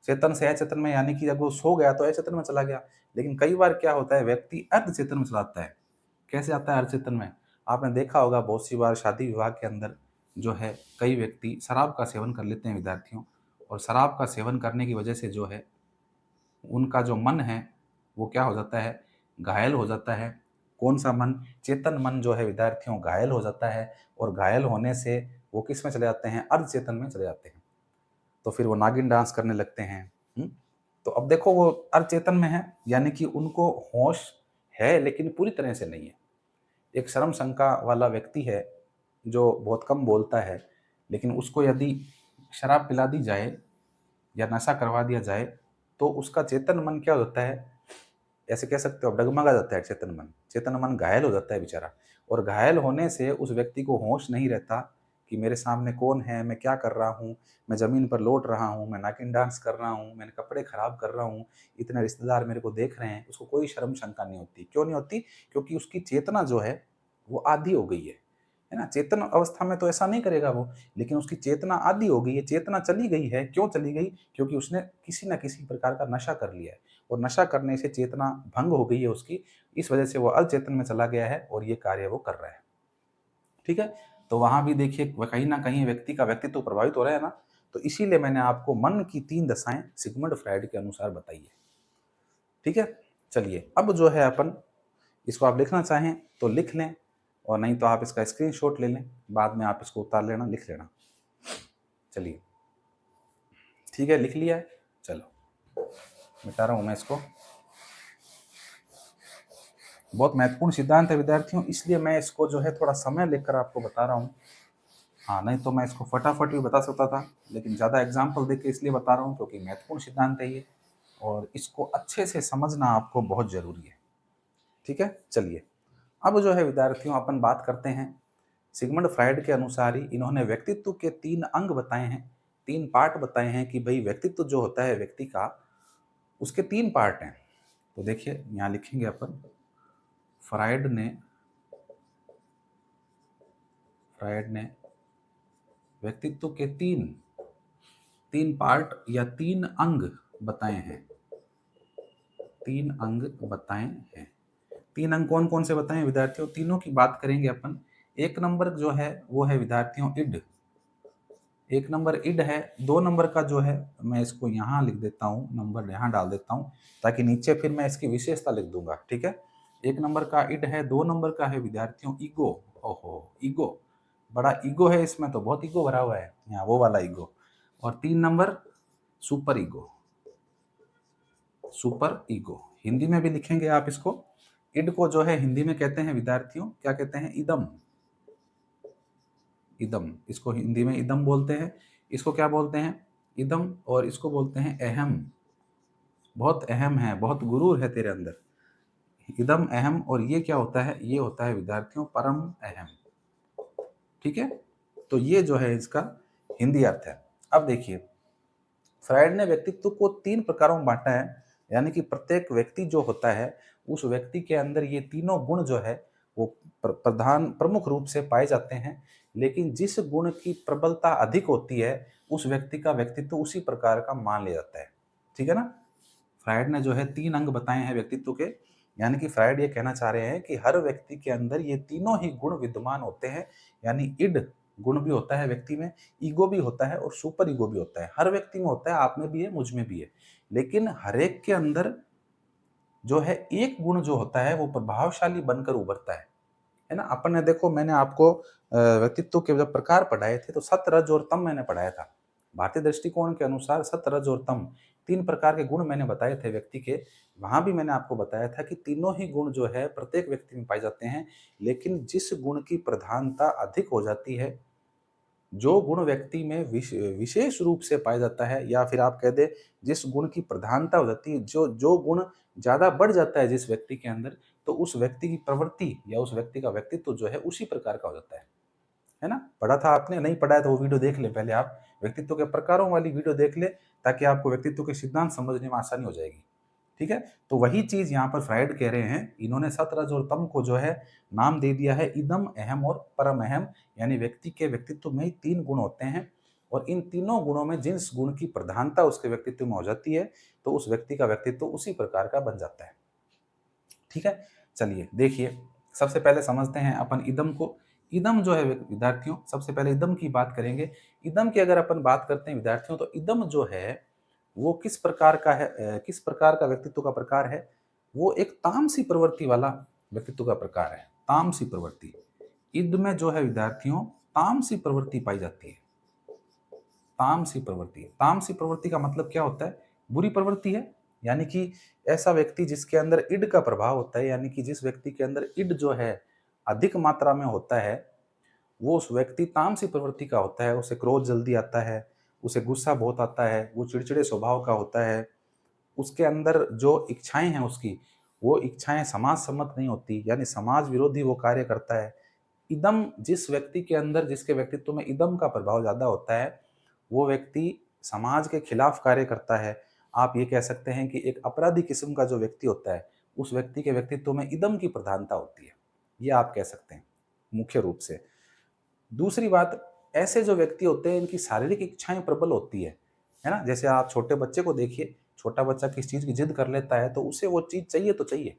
चेतन से अचेतन में, यानी कि जब वो सो गया तो अचेतन में चला गया। लेकिन कई बार क्या होता है, व्यक्ति अर्धचेतन में चला जाता है। कैसे आता है अर्धचेतन में? आपने देखा होगा बहुत सी बार शादी विवाह के अंदर जो है कई व्यक्ति शराब का सेवन कर लेते हैं विद्यार्थियों, और शराब का सेवन करने की वजह से जो है उनका जो मन है वो क्या हो जाता है, घायल हो जाता है। कौन-सा मन? चेतन मन जो है विद्यार्थियों घायल हो जाता है, और घायल होने से वो किस में चले जाते हैं, अर्धचेतन में चले जाते हैं। तो फिर वो नागिन डांस करने लगते हैं। हुँ? तो अब देखो वो अचेतन में है, यानी कि उनको होश है लेकिन पूरी तरह से नहीं है। एक शर्म शंका वाला व्यक्ति है जो बहुत कम बोलता है, लेकिन उसको यदि शराब पिला दी जाए या नशा करवा दिया जाए, तो उसका चेतन मन क्या हो जाता है, ऐसे कह सकते हो, डगमगा जाता है चेतन मन। चेतन मन घायल हो जाता है बेचारा, और घायल होने से उस व्यक्ति को होश नहीं रहता कि मेरे सामने कौन है, मैं क्या कर रहा हूँ, मैं ज़मीन पर लौट रहा हूँ, मैं नागिन डांस कर रहा हूँ, मैंने कपड़े खराब कर रहा हूँ, इतने रिश्तेदार मेरे को देख रहे हैं। उसको कोई शर्म शंका नहीं होती। क्यों नहीं होती? क्योंकि उसकी चेतना जो है वो आधी हो गई है ना? चेतन अवस्था में तो ऐसा नहीं करेगा वो, लेकिन उसकी चेतना आधी हो गई है, चेतना चली गई है। क्यों चली गई? क्योंकि उसने किसी न किसी प्रकार का नशा कर लिया है, और नशा करने से चेतना भंग हो गई है उसकी, इस वजह से वो अचेतन में चला गया है और ये कार्य वो कर रहा है। ठीक है, तो वहां भी देखिए कहीं ना कहीं व्यक्ति का व्यक्तित्व तो प्रभावित हो रहा है ना। तो इसीलिए मैंने आपको मन की 3 दशाएं सिगमंड फ्राइड के अनुसार बताई है। ठीक है, चलिए अब जो है अपन इसको आप लिखना चाहें तो लिख लें, और नहीं तो आप इसका स्क्रीनशॉट ले लें, बाद में आप इसको उतार लेना, लिख लेना। चलिए ठीक है, लिख लिया है, चलो मिटा रहा हूं मैं इसको। बहुत महत्वपूर्ण सिद्धांत है विद्यार्थियों, इसलिए मैं इसको जो है थोड़ा समय लेकर आपको बता रहा हूँ। हाँ, नहीं तो मैं इसको फटाफट भी बता सकता था, लेकिन ज़्यादा एग्जाम्पल देके इसलिए बता रहा हूँ क्योंकि महत्वपूर्ण सिद्धांत है ये, और इसको अच्छे से समझना आपको बहुत ज़रूरी है। ठीक है, चलिए अब जो है विद्यार्थियों अपन बात करते हैं। सिगमंड फ्राइड के अनुसार ही इन्होंने व्यक्तित्व के 3 अंग बताए हैं, 3 पार्ट बताए हैं कि भाई व्यक्तित्व जो होता है व्यक्ति का, उसके 3 पार्ट हैं। तो देखिए यहाँ लिखेंगे अपन, फ्राइड ने व्यक्तित्व के 3 पार्ट या 3 अंग बताए हैं, 3 अंग बताए हैं। 3 अंग कौन कौन से बताए हैं विद्यार्थियों? तीनों की बात करेंगे अपन। 1 नंबर जो है वो है विद्यार्थियों इड, 1 नंबर इड है। 2 नंबर का जो है मैं इसको यहाँ लिख देता हूँ, नंबर यहाँ डाल देता हूँ ताकि नीचे फिर मैं इसकी विशेषता लिख दूंगा। ठीक है, 1 नंबर का इड है, 2 नंबर का है विद्यार्थियों ईगो। ओहो, ईगो, बड़ा ईगो है इसमें, तो बहुत ईगो भरा हुआ है यहाँ, वो वाला ईगो। और 3 number super ego, super ego. Hindi में भी लिखेंगे आप इसको, इड को जो है हिंदी में कहते हैं विद्यार्थियों, क्या कहते हैं? इदम, इदम, इसको हिंदी में इदम बोलते हैं। इसको क्या बोलते हैं? इदम। और इसको बोलते हैं अहम, बहुत अहम है, बहुत गुरूर है तेरे अंदर, इदम अहम। और ये क्या होता है? ये होता है विद्यार्थियों परम अहम। ठीक है, तो ये जो है इसका हिंदी अर्थ है। अब देखिए, फ्रायड ने व्यक्तित्व को 3 प्रकारों में बांटा है, यानी कि प्रत्येक व्यक्ति जो होता है उस व्यक्ति के अंदर ये तीनों गुण जो है वो प्रधान प्रमुख रूप से पाए जाते हैं। लेकिन जिस गुण की प्रबलता अधिक होती है उस व्यक्ति का व्यक्तित्व उसी प्रकार का मान लिया जाता है। ठीक है ना, फ्रायड ने जो है 3 अंग बताए हैं व्यक्तित्व के, यानी कि फ्रायड ये कहना चाह रहे हैं कि हर व्यक्ति के अंदर ये तीनों ही गुण विद्यमान होते हैं। यानी इड गुण भी होता है व्यक्ति में, ईगो भी होता है और सुपर ईगो भी होता है। हर व्यक्ति में होता है, आप में भी है, मुझ में भी है। लेकिन हर एक के अंदर जो है एक गुण जो होता है वो प्रभावशाली बनकर उभरता है ना। अपन ने देखो, मैंने आपको व्यक्तित्व के जब प्रकार पढ़ाए थे तो सत, रज और तम मैंने पढ़ाया था। भारतीय दृष्टिकोण के अनुसार सत, रज और तम 3 प्रकार के गुण मैंने बताए थे व्यक्ति के। वहां भी मैंने आपको बताया था कि तीनों ही गुण जो है प्रत्येक व्यक्ति में पाए जाते हैं, लेकिन जिस गुण की प्रधानता अधिक हो जाती है, जो गुण व्यक्ति में विशेष रूप से पाया जाता है, या फिर आप कह दें जिस गुण की प्रधानता हो जाती है, जो जो गुण ज़्यादा बढ़ जाता है जिस व्यक्ति के अंदर, तो उस व्यक्ति की प्रवृत्ति या उस व्यक्ति का व्यक्तित्व जो है उसी प्रकार का हो जाता है ना। पढ़ा था आपने? नहीं पढ़ा है तो वो वीडियो देख ले पहले, आप व्यक्तित्व के प्रकारों वाली वीडियो देख ले, ताकि आपको व्यक्तित्व के सिद्धांत समझने में आसानी हो जाएगी। ठीक है, तो वही चीज यहाँ पर फ्रायड कह रहे हैं। इन्होंने सत, रज और तम को जो है नाम दे दिया है इदम, अहम और परम अहम। यानी व्यक्ति के व्यक्तित्व में ही 3 गुण होते हैं, और इन तीनों गुणों में जिस गुण की प्रधानता उसके व्यक्तित्व में हो जाती है तो उस व्यक्ति का व्यक्तित्व उसी प्रकार का बन जाता है। ठीक है, चलिए देखिए, सबसे पहले समझते हैं अपन इदम को। इदम जो है विद्यार्थियों, सबसे पहले इदम की बात करेंगे। इदम की अगर अपन बात करते हैं विद्यार्थियों, तो इदम जो है वो किस प्रकार का है, किस प्रकार का व्यक्तित्व का प्रकार है? वो एक तामसी प्रवृत्ति वाला व्यक्तित्व का प्रकार है, तामसी प्रवृत्ति। इद में जो है विद्यार्थियों तामसी प्रवृत्ति पाई जाती है। तामसी प्रवृत्ति, तामसी प्रवृत्ति का मतलब क्या होता है? बुरी प्रवृत्ति है, यानी कि ऐसा व्यक्ति जिसके अंदर इड का प्रभाव होता है, यानी कि जिस व्यक्ति के अंदर इड जो है अधिक मात्रा में होता है, वो उस व्यक्ति तामसी प्रवृत्ति का होता है। उसे क्रोध जल्दी आता है, उसे गुस्सा बहुत आता है, वो चिड़चिड़े स्वभाव का होता है। उसके अंदर जो इच्छाएं हैं उसकी, वो इच्छाएं समाज सम्मत नहीं होती, यानी समाज विरोधी वो कार्य करता है। इदम जिस व्यक्ति के अंदर, जिसके व्यक्तित्व में इदम का प्रभाव ज्यादा होता है, वो व्यक्ति समाज के खिलाफ कार्य करता है। आप ये कह सकते हैं कि एक अपराधी किस्म का जो व्यक्ति होता है, उस व्यक्ति के व्यक्तित्व में इदम की प्रधानता होती है, ये आप कह सकते हैं मुख्य रूप से। दूसरी बात, ऐसे जो व्यक्ति होते हैं इनकी शारीरिक इच्छाएं प्रबल होती है ना। जैसे आप छोटे बच्चे को देखिए, छोटा बच्चा किस चीज़ की जिद कर लेता है तो उसे वो चीज़ चाहिए तो चाहिए।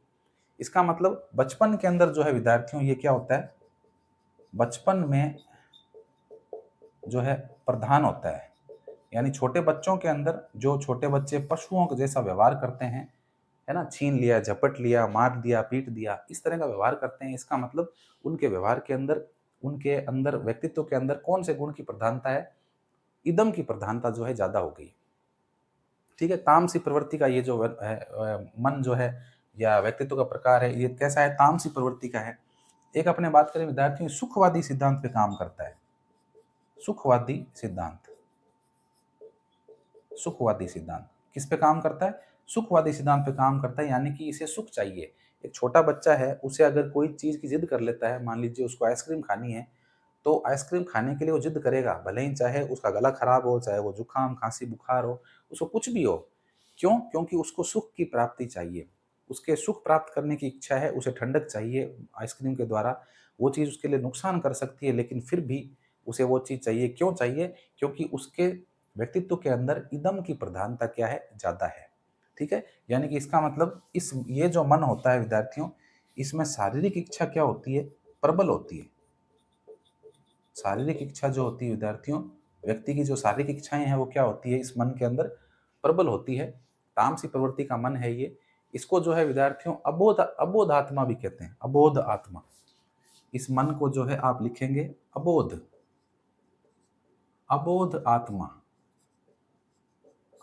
इसका मतलब बचपन के अंदर जो है विद्यार्थियों, ये क्या होता है, बचपन में जो है प्रधान होता है। यानी छोटे बच्चों के अंदर जो छोटे बच्चे पशुओं के जैसा व्यवहार करते हैं, है ना, छीन लिया, झपट लिया, मार दिया, पीट दिया, इस तरह का व्यवहार करते हैं। इसका मतलब उनके व्यवहार के अंदर, उनके अंदर, व्यक्तित्व के अंदर कौन से गुण की प्रधानता है? इदम की प्रधानता जो है ज़्यादा हो गई। ठीक है, तामसी प्रवृत्ति का ये जो मन जो है या व्यक्तित्व का प्रकार है, ये कैसा है? तामसी प्रवृत्ति का है। एक अपने बात करें विद्यार्थियों, सुखवादी सिद्धांत पे काम करता है। सुखवादी सिद्धांत, सुखवादी सिद्धांत किस पे काम करता है? सुखवादी सिद्धांत पे काम करता है, यानी कि इसे सुख चाहिए। एक छोटा बच्चा है, उसे अगर कोई चीज़ की जिद कर लेता है, मान लीजिए उसको आइसक्रीम खानी है, तो आइसक्रीम खाने के लिए वो जिद करेगा, भले ही चाहे उसका गला खराब हो, चाहे वो जुकाम, खांसी, बुखार हो, उसको कुछ भी हो। क्यों? क्योंकि उसको सुख की प्राप्ति चाहिए। उसके सुख प्राप्त करने की इच्छा है, उसे ठंडक चाहिए आइसक्रीम के द्वारा। वो चीज़ उसके लिए नुकसान कर सकती है, लेकिन फिर भी उसे वो चीज़ चाहिए। क्यों चाहिए? क्योंकि उसके व्यक्तित्व के अंदर इदम की प्रधानता क्या है? ज़्यादा है। ठीक है? यानी कि इसका मतलब इस ये जो मन होता है विद्यार्थियों, इसमें शारीरिक इच्छा क्या होती है? प्रबल होती है। शारीरिक इच्छा जो होती है विद्यार्थियों, व्यक्ति की जो शारीरिक इच्छाएं हैं वो क्या होती है? इस मन के अंदर प्रबल होती है। तामसी प्रवृत्ति का मन है ये। इसको जो है विद्यार्थियों अबोध अबोध आत्मा भी कहते हैं। अबोध आत्मा, इस मन को जो है आप लिखेंगे अबोध, अबोध आत्मा।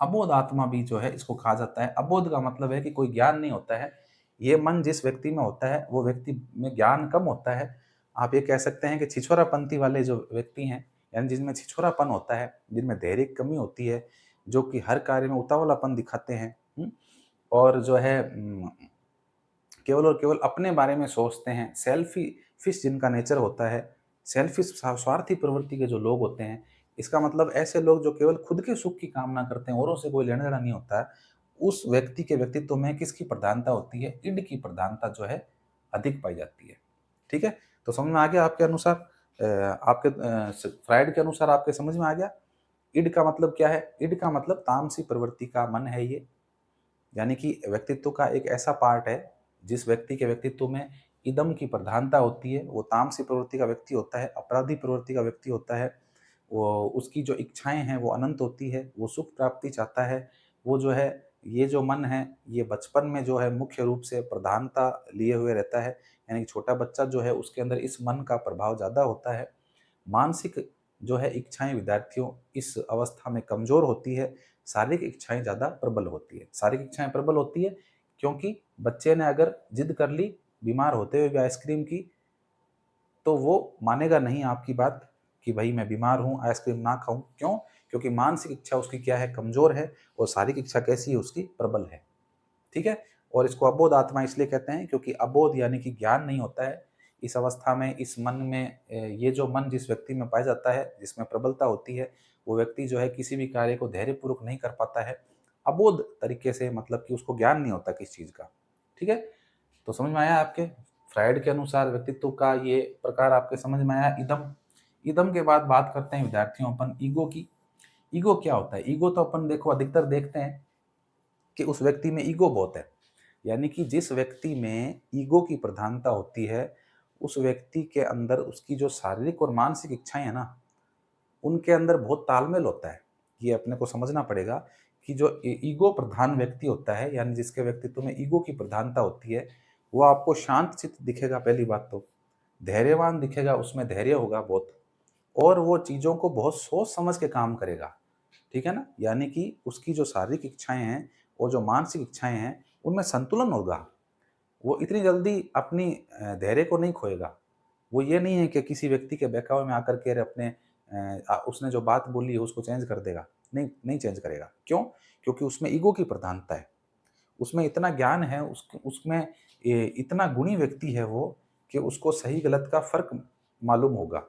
अबोध आत्मा भी जो है इसको कहा जाता है। अबोध का मतलब है कि कोई ज्ञान नहीं होता है। ये मन जिस व्यक्ति में होता है वो व्यक्ति में ज्ञान कम होता है। आप ये कह सकते हैं कि छिछोरापंथी वाले जो व्यक्ति हैं, यानी जिनमें छिछोरापन होता है, जिनमें धैर्य की कमी होती है, जो कि हर कार्य में उतावलापन दिखाते हैं, और जो है केवल और केवल अपने बारे में सोचते हैं, सेल्फिश जिनका नेचर होता है, सेल्फिश स्वार्थी प्रवृत्ति के जो लोग होते हैं, इसका मतलब ऐसे लोग जो केवल खुद के सुख की कामना करते हैं, औरों से कोई लेना देना नहीं होता है, उस व्यक्ति के व्यक्तित्व में किसकी प्रधानता होती है? इड की प्रधानता जो है अधिक पाई जाती है। ठीक है? तो समझ में आ गया आपके अनुसार? फ्राइड के अनुसार आपके समझ में आ गया? इड का मतलब क्या है? इड का मतलब तामसी प्रवृत्ति का मन है ये। यानी कि व्यक्तित्व का एक ऐसा पार्ट है जिस व्यक्ति के व्यक्तित्व में इदम की प्रधानता होती है, वो तामसी प्रवृत्ति का व्यक्ति होता है, अपराधी प्रवृत्ति का व्यक्ति होता है। वो उसकी जो इच्छाएं हैं वो अनंत होती है, वो सुख प्राप्ति चाहता है। वो जो है, ये जो मन है, ये बचपन में जो है मुख्य रूप से प्रधानता लिए हुए रहता है। यानी कि छोटा बच्चा जो है उसके अंदर इस मन का प्रभाव ज़्यादा होता है। मानसिक जो है इच्छाएं विद्यार्थियों इस अवस्था में कमजोर होती है, शारीरिक इच्छाएं ज़्यादा प्रबल होती है। शारीरिक इच्छाएं प्रबल होती है क्योंकि बच्चे ने अगर जिद कर ली बीमार होते हुए भी आइसक्रीम की, तो वो मानेगा नहीं आपकी बात कि भाई मैं बीमार हूँ, आइसक्रीम ना खाऊं। क्यों? क्योंकि मानसिक इच्छा उसकी क्या है? कमजोर है, और शारीरिक इच्छा कैसी है? उसकी प्रबल है। ठीक है? और इसको अबोध आत्मा इसलिए कहते हैं क्योंकि अबोध यानी कि ज्ञान नहीं होता है इस अवस्था में। इस मन में ये जो मन जिस व्यक्ति में पाया जाता है, जिसमें प्रबलता होती है, वो व्यक्ति जो है किसी भी कार्य को धैर्यपूर्वक नहीं कर पाता है, अबोध तरीके से, मतलब कि उसको ज्ञान नहीं होता किस चीज़ का। ठीक है? तो समझ में आया आपके? फ्राइड के अनुसार व्यक्तित्व का ये प्रकार आपके समझ में आया। इदम, इदम के बाद बात करते हैं विद्यार्थियों अपन ईगो की। ईगो क्या होता है? ईगो तो अपन देखो अधिकतर देखते हैं कि उस व्यक्ति में ईगो बहुत है। यानी कि जिस व्यक्ति में ईगो की प्रधानता होती है, उस व्यक्ति के अंदर उसकी जो शारीरिक और मानसिक इच्छाएं हैं ना, उनके अंदर बहुत तालमेल होता है। ये अपने को समझना पड़ेगा कि जो ईगो प्रधान व्यक्ति होता है, यानी जिसके व्यक्तित्व में ईगो की प्रधानता होती है, वो आपको शांत चित्त दिखेगा। पहली बात तो धैर्यवान दिखेगा, उसमें धैर्य होगा बहुत, और वो चीज़ों को बहुत सोच समझ के काम करेगा। ठीक है ना? यानी कि उसकी जो शारीरिक इच्छाएं हैं और जो मानसिक इच्छाएं हैं, उनमें संतुलन होगा। वो इतनी जल्दी अपनी धैर्य को नहीं खोएगा। वो ये नहीं है कि किसी व्यक्ति के बहकावे में आकर के अपने उसने जो बात बोली है उसको चेंज कर देगा। नहीं, नहीं चेंज करेगा। क्यों? क्योंकि उसमें ईगो की प्रधानता है। उसमें इतना ज्ञान है, उसमें इतना गुणी व्यक्ति है वो, कि उसको सही गलत का फ़र्क मालूम होगा।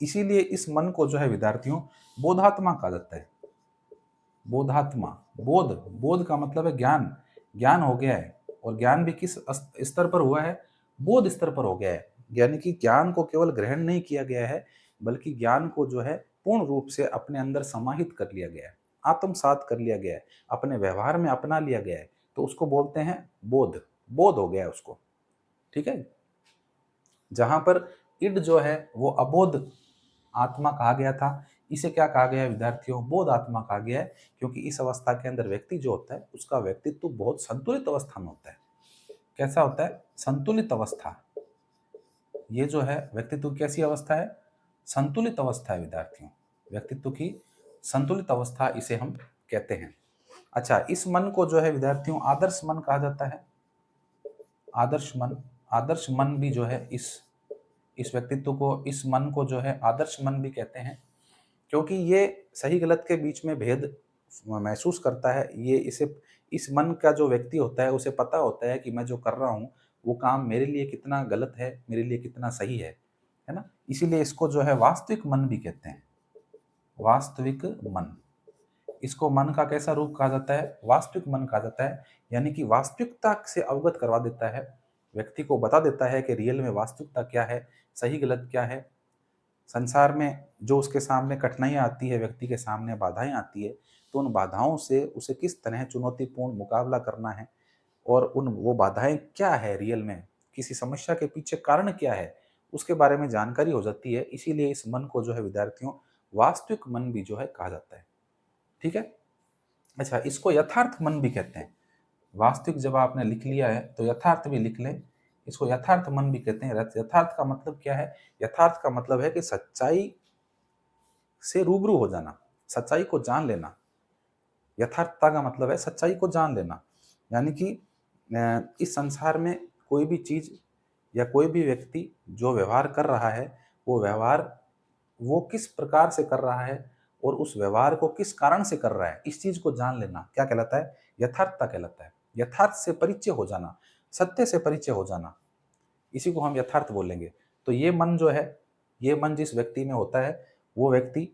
इसीलिए इस मन को जो है विद्यार्थियों बोधात्मा कहा जाता है। बोधात्मा, बोध, बोध का मतलब है ज्ञान। ज्ञान हो गया है, और ज्ञान भी किस स्तर पर हुआ है? बोध स्तर पर हो गया है। यानी कि ज्ञान को केवल ग्रहण नहीं किया गया है, बल्कि ज्ञान को जो है पूर्ण रूप से अपने अंदर समाहित कर लिया गया है। आत्मसात कर लिया गया है, अपने व्यवहार में अपना लिया गया है, तो उसको बोलते हैं बोध। बोध हो गया है उसको, ठीक है। जहां पर इड जो है वो अबोध आत्मा कहा गया था, इसे क्या कहा गया है विद्यार्थियों? बोध आत्मा कहा गया है, क्योंकि इस अवस्था के अंदर व्यक्ति जो होता है उसका व्यक्तित्व बहुत संतुलित अवस्था में होता है। कैसा होता है? संतुलित अवस्था। ये जो है व्यक्तित्व की कैसी अवस्था है? संतुलित अवस्था है विद्यार्थियों, व्यक्तित्व की संतुलित अवस्था इसे हम कहते हैं। अच्छा, इस मन को जो है विद्यार्थियों आदर्श मन कहा जाता है। आदर्श मन, आदर्श मन भी जो है इस व्यक्तित्व को, इस मन को जो है आदर्श मन भी कहते हैं, क्योंकि ये सही गलत के बीच में भेद महसूस करता है। ये इसे, इस मन का जो व्यक्ति होता है उसे पता होता है कि मैं जो कर रहा हूँ वो काम मेरे लिए कितना गलत है, मेरे लिए कितना सही है ना। इसीलिए इसको जो है वास्तविक मन भी कहते हैं। वास्तविक मन, इसको मन का कैसा रूप कहा जाता है? वास्तविक मन कहा जाता है, यानी कि वास्तविकता से अवगत करवा देता है, व्यक्ति को बता देता है कि रियल में वास्तविकता क्या है, सही गलत क्या है। संसार में जो उसके सामने कठिनाइयाँ आती है, व्यक्ति के सामने बाधाएं आती है, तो उन बाधाओं से उसे किस तरह चुनौतीपूर्ण मुकाबला करना है, और उन वो बाधाएं क्या है रियल में, किसी समस्या के पीछे कारण क्या है, उसके बारे में जानकारी हो जाती है। इसीलिए इस मन को जो है विद्यार्थियों वास्तविक मन भी जो है कहा जाता है, ठीक है। अच्छा, इसको यथार्थ मन भी कहते हैं। वास्तविक जब आपने लिख लिया है तो यथार्थ भी लिख लें, इसको यथार्थ मन भी कहते हैं। यथार्थ का मतलब क्या है? यथार्थ का मतलब है कि सच्चाई से रूबरू हो जाना, सच्चाई को जान लेना। यथार्थता का मतलब है सच्चाई को जान लेना, यानी कि इस संसार में कोई भी चीज या कोई भी व्यक्ति जो व्यवहार कर रहा है, वो व्यवहार वो किस प्रकार से कर रहा है और उस व्यवहार को किस कारण से कर रहा है, इस चीज को जान लेना क्या कहलाता है? यथार्थता कहलाता है। यथार्थ से परिचय हो जाना, सत्य से परिचय हो जाना, इसी को हम यथार्थ बोलेंगे। तो ये मन जो है, ये मन जिस व्यक्ति में होता है, वो व्यक्ति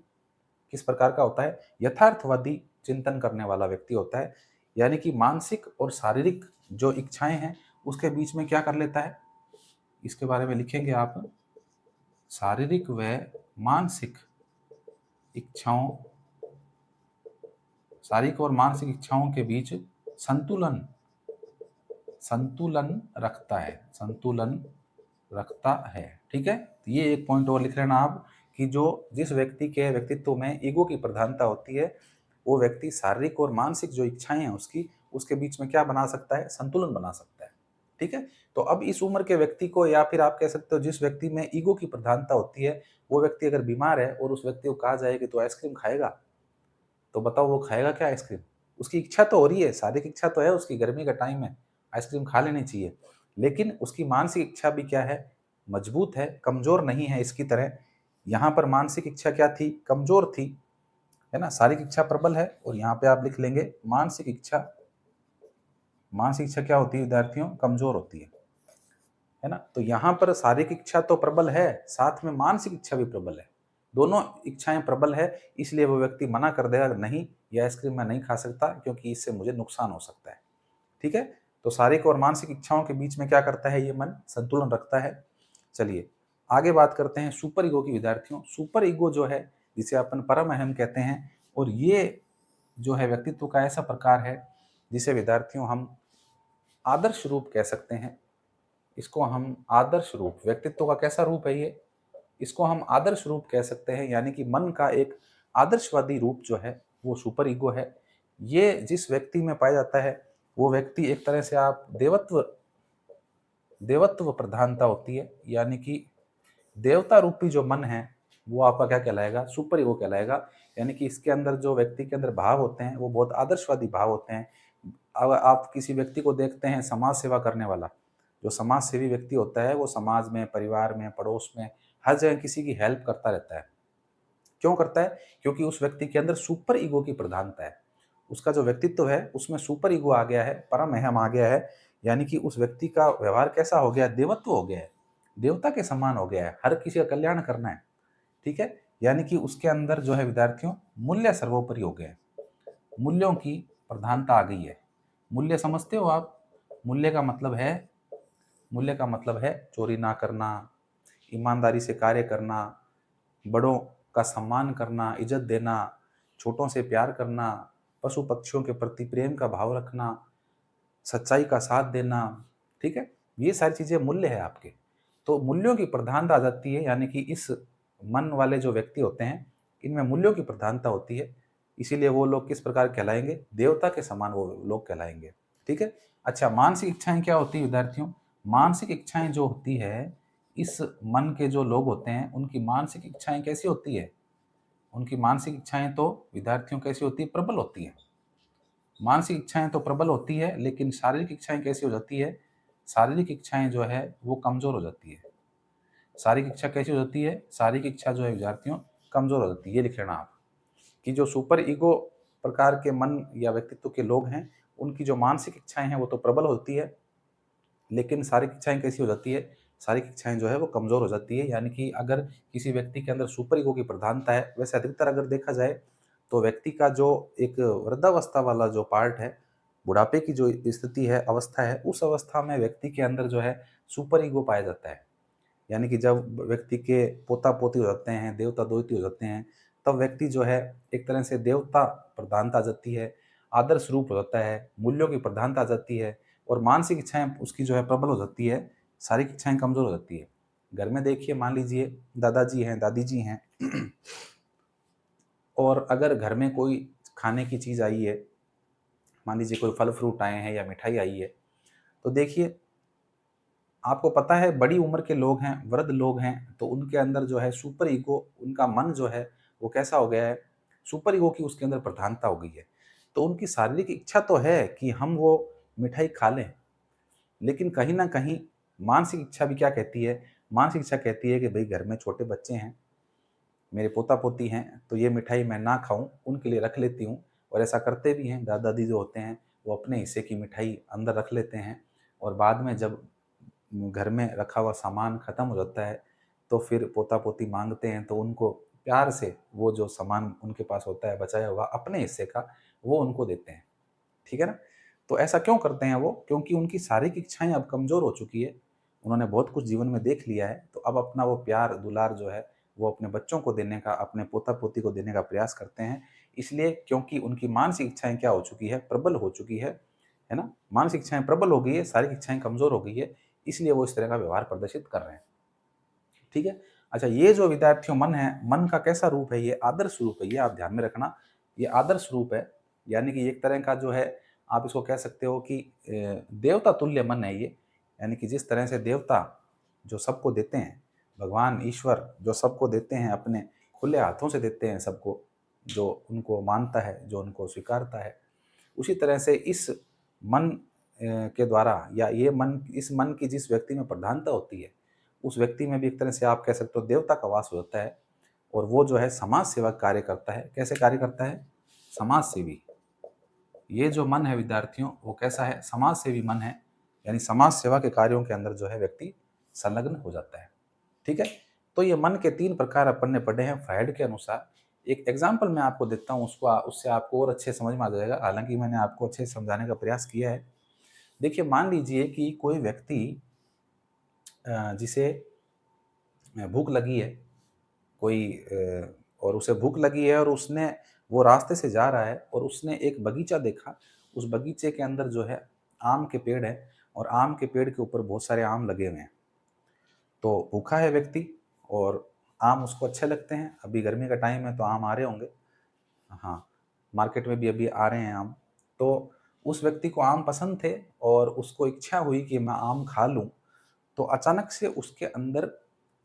किस प्रकार का होता है? यथार्थवादी चिंतन करने वाला व्यक्ति होता है, यानी कि मानसिक और शारीरिक जो इच्छाएं हैं उसके बीच में क्या कर लेता है, इसके बारे में लिखेंगे आप। शारीरिक व मानसिक इच्छाओं, शारीरिक और मानसिक इच्छाओं के बीच संतुलन, संतुलन रखता है, संतुलन रखता है, ठीक है। तो ये एक पॉइंट और लिख लेना आप कि जो जिस व्यक्ति के व्यक्तित्व में ईगो की प्रधानता होती है, वो व्यक्ति शारीरिक और मानसिक जो इच्छाएं हैं उसकी, उसके बीच में क्या बना सकता है? संतुलन बना सकता है, ठीक है। तो अब इस उम्र के व्यक्ति को, या फिर आप कह सकते हो जिस व्यक्ति में ईगो की प्रधानता होती है, वो व्यक्ति अगर बीमार है और उस व्यक्ति को कहा जाए कि तो आइसक्रीम खाएगा, तो बताओ वो खाएगा क्या आइसक्रीम? उसकी इच्छा तो हो रही है, शारीरिक इच्छा तो है उसकी, गर्मी का टाइम है, आइसक्रीम खा लेनी चाहिए, लेकिन उसकी मानसिक इच्छा भी क्या है? मजबूत है, कमजोर नहीं है इसकी तरह। यहाँ पर मानसिक इच्छा क्या थी? कमजोर थी, है ना। शारीरिक इच्छा प्रबल है, और यहाँ पे आप लिख लेंगे मानसिक इच्छा। मानसिक इच्छा क्या होती है विद्यार्थियों? कमजोर होती है ना। तो यहाँ पर शारीरिक इच्छा तो प्रबल है, साथ में मानसिक इच्छा भी प्रबल है, दोनों इच्छाएं प्रबल है। इसलिए वो व्यक्ति मना कर देगा, नहीं ये आइसक्रीम मैं नहीं खा सकता क्योंकि इससे मुझे नुकसान हो सकता है, ठीक है। तो शारीरिक और मानसिक इच्छाओं के बीच में क्या करता है ये मन? संतुलन रखता है। चलिए आगे बात करते हैं सुपर ईगो की विद्यार्थियों। सुपर ईगो जो है, जिसे अपन परम अहम कहते हैं, और ये जो है व्यक्तित्व का ऐसा प्रकार है जिसे विद्यार्थियों हम आदर्श रूप कह सकते हैं। इसको हम आदर्श रूप, व्यक्तित्व का कैसा रूप है ये? इसको हम आदर्श रूप कह सकते हैं, यानी कि मन का एक आदर्शवादी रूप जो है वो सुपर ईगो है। ये जिस व्यक्ति में पाया जाता है, वो व्यक्ति एक तरह से आप देवत्व, देवत्व प्रधानता होती है, यानी कि देवता रूपी जो मन है वो आपका क्या कहलाएगा? सुपर ईगो कहलाएगा। यानी कि इसके अंदर जो व्यक्ति के अंदर भाव होते हैं वो बहुत आदर्शवादी भाव होते हैं। अब आप किसी व्यक्ति को देखते हैं समाज सेवा करने वाला, जो समाज सेवी व्यक्ति होता है वो समाज में, परिवार में, पड़ोस में, हर जगह किसी की हेल्प करता रहता है। क्यों करता है? क्योंकि उस व्यक्ति के अंदर सुपर ईगो की प्रधानता है। उसका जो व्यक्तित्व है उसमें सुपर ईगो आ गया है, परम अहम आ गया है, यानी कि उस व्यक्ति का व्यवहार कैसा हो गया? देवत्व हो गया है, देवता के समान हो गया है, हर किसी का कल्याण करना है, ठीक है। यानी कि उसके अंदर जो है विद्यार्थियों मूल्य सर्वोपरि हो गए, मूल्यों की प्रधानता आ गई है। मूल्य समझते हो आप? मूल्य का मतलब है, मूल्य का मतलब है चोरी ना करना, ईमानदारी से कार्य करना, बड़ों का सम्मान करना, इज्जत देना, छोटों से प्यार करना, पशु पक्षियों के प्रति प्रेम का भाव रखना, सच्चाई का साथ देना, ठीक है? ये सारी चीज़ें मूल्य है आपके। तो मूल्यों की प्रधानता आ जाती है, यानी कि इस मन वाले जो व्यक्ति होते हैं, इनमें मूल्यों की प्रधानता होती है। इसीलिए वो लोग किस प्रकार कहलाएँगे? देवता के समान वो लोग कहलाएँगे, ठीक है? अच्छा, मानसिक इच्छाएँ क्या होती है विद्यार्थियों? मानसिक इच्छाएँ जो होती है, इस मन के जो लोग होते हैं, उनकी मानसिक इच्छाएँ कैसी होती है? उनकी मानसिक इच्छाएँ तो विद्यार्थियों कैसी होती है? प्रबल होती हैं। मानसिक इच्छाएँ तो प्रबल होती है, लेकिन शारीरिक इच्छाएँ कैसी हो जाती है? शारीरिक इच्छाएँ जो है, वो कमज़ोर हो जाती है। शारीरिक इच्छा कैसी हो जाती है? शारीरिक इच्छा जो है विद्यार्थियों, कमज़ोर हो जाती है। ये लिख लेना आप, कि जो सुपर ईगो प्रकार के मन या व्यक्तित्व के लोग हैं, उनकी जो मानसिक इच्छाएँ हैं, वो तो प्रबल होती है, लेकिन शारीरिक इच्छाएँ कैसी हो जाती है? शारीरिक इच्छाएँ जो है वो कमज़ोर हो जाती है। यानी कि अगर किसी व्यक्ति के अंदर सुपर ईगो की प्रधानता है, वैसे अधिकतर अगर देखा जाए तो व्यक्ति का जो एक वृद्धावस्था वाला जो पार्ट है, बुढ़ापे की जो स्थिति है, अवस्था है, उस अवस्था में व्यक्ति के अंदर जो है सुपर ईगो पाया जाता है। यानी कि जब व्यक्ति के पोता-पोती हो जाते हैं, देवता-दोहिती हो जाते हैं, तब व्यक्ति जो है एक तरह से देवता प्रधानता आ जाती है, आदर्श रूप हो जाता है, मूल्यों की प्रधानता आ जाती है और मानसिक इच्छाएँ उसकी जो है प्रबल हो जाती है, शारीरिक इच्छाएँ कमज़ोर हो जाती है। घर में देखिए, मान लीजिए दादाजी हैं, दादी जी हैं और अगर घर में कोई खाने की चीज़ आई है, मान लीजिए कोई फल-फ्रूट आए हैं या मिठाई आई है, तो देखिए आपको पता है बड़ी उम्र के लोग हैं, वृद्ध लोग हैं, तो उनके अंदर जो है सुपर ईगो, उनका मन जो है वो कैसा हो गया है, सुपर ईगो की उसके अंदर प्रधानता हो गई है। तो उनकी शारीरिक इच्छा तो है कि हम वो मिठाई खा लें, लेकिन कहीं न कहीं मानसिक इच्छा भी क्या कहती है, मानसिक इच्छा कहती है कि भई घर में छोटे बच्चे हैं, मेरे पोता-पोती हैं, तो ये मिठाई मैं ना खाऊँ, उनके लिए रख लेती हूँ और ऐसा करते भी हैं। दादा-दादी जो होते हैं, वो अपने हिस्से की मिठाई अंदर रख लेते हैं और बाद में जब घर में रखा हुआ सामान खत्म हो जाता है, तो फिर पोता-पोती माँगते हैं, तो उनको प्यार से वो जो सामान उनके पास होता है बचाया हुआ अपने हिस्से का, वो उनको देते हैं। ठीक है ना? तो ऐसा क्यों करते हैं वो? क्योंकि उनकी शारीरिक इच्छाएँ अब कमज़ोर हो चुकी है। उन्होंने बहुत कुछ जीवन में देख लिया है, तो अब अपना वो प्यार, दुलार जो है, वो अपने बच्चों को देने का, अपने पोता-पोती को देने का प्रयास करते हैं। इसलिए क्योंकि उनकी मानसिक इच्छाएँ क्या हो चुकी है? प्रबल हो चुकी है ना? मानसिक इच्छाएँ प्रबल हो गई है, शारीरिक इच्छाएँ कमज़ोर हो गई है, इसलिए वो इस तरह का व्यवहार प्रदर्शित कर रहे हैं। ठीक है? अच्छा, ये जो विद्यार्थियों मन है, मन का कैसा रूप है? ये आदर्श रूप है, ये आप ध्यान में रखना। ये आदर्श रूप है, यानी कि एक तरह का जो है, आप इसको कह सकते हो कि देवता तुल्य मन है ये। यानी कि जिस तरह से देवता जो सबको देते हैं, भगवान ईश्वर जो सबको देते हैं, अपने खुले हाथों से देते हैं सबको, जो उनको मानता है, जो उनको स्वीकारता है। उसी तरह से इस मन के द्वारा, या ये मन, इस मन की जिस व्यक्ति में प्रधानता होती है, उस व्यक्ति में भी एक तरह से आप कह सकते हो देवता का वास होता है और वो जो है समाज सेवा कार्य करता है। कैसे कार्य करता है? समाज सेवी। ये जो मन है विद्यार्थियों, वो कैसा है? समाज सेवी मन है, यानी समाज सेवा के कार्यों के अंदर जो है व्यक्ति संलग्न हो जाता है। ठीक है? तो ये मन के 3 प्रकार अपन ने पढ़े हैं फ्रायड के अनुसार। एक एग्ज़ाम्पल मैं आपको देता हूँ, उसको उससे आपको और अच्छे समझ में आ जाएगा। हालाँकि मैंने आपको अच्छे से समझाने का प्रयास किया है। देखिए, मान लीजिए कि कोई व्यक्ति जिसे भूख लगी है, कोई और उसे भूख लगी है और उसने, वो रास्ते से जा रहा है और उसने एक बगीचा देखा। उस बगीचे के अंदर जो है आम के पेड़ हैं और आम के पेड़ के ऊपर बहुत सारे आम लगे हुए हैं। तो भूखा है व्यक्ति और आम उसको अच्छे लगते हैं। अभी गर्मी का टाइम है तो आम आ रहे होंगे। हाँ, मार्केट में भी अभी आ रहे हैं आम। तो उस व्यक्ति को आम पसंद थे और उसको इच्छा हुई कि मैं आम खा लूँ। तो अचानक से उसके अंदर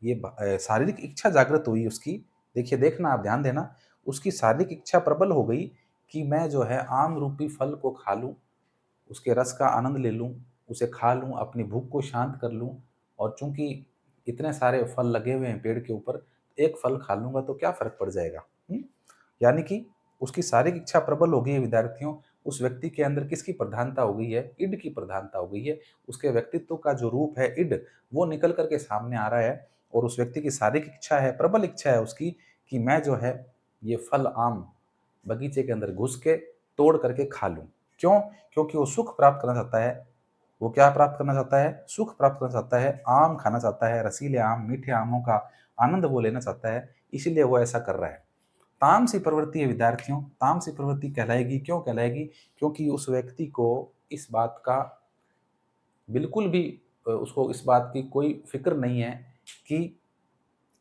ये शारीरिक इच्छा जागृत हुई उसकी। देखिए, देखना आप, ध्यान देना, उसकी शारीरिक इच्छा प्रबल हो गई कि मैं जो है आम रूपी फल को खा लूँ, उसके रस का आनंद ले लूँ, उसे खा लूँ, अपनी भूख को शांत कर लूँ। और चूँकि इतने सारे फल लगे हुए हैं पेड़ के ऊपर, एक फल खा लूँगा तो क्या फ़र्क पड़ जाएगा? यानी कि उसकी शारीरिक इच्छा प्रबल हो गई है विद्यार्थियों। उस व्यक्ति के अंदर किसकी प्रधानता हो गई है? इड की प्रधानता हो गई है। उसके व्यक्तित्व का जो रूप है इड, वो निकल कर के सामने आ रहा है और उस व्यक्ति की शारीरिक इच्छा है, प्रबल इच्छा है उसकी कि मैं जो है ये फल आम बगीचे के अंदर घुस के तोड़ करके खा लूँ। क्यों? क्योंकि वो सुख प्राप्त करना चाहता है। वो क्या प्राप्त करना चाहता है? सुख प्राप्त करना चाहता है, आम खाना चाहता है, रसीले आम, मीठे आमों का आनंद वो लेना चाहता है, इसीलिए वो ऐसा कर रहा है। तामसी प्रवृत्ति है विद्यार्थियों, तामसी प्रवृत्ति कहलाएगी। क्यों कहलाएगी? क्योंकि उस व्यक्ति को इस बात का बिल्कुल भी उसको इस बात की कोई फिक्र नहीं है कि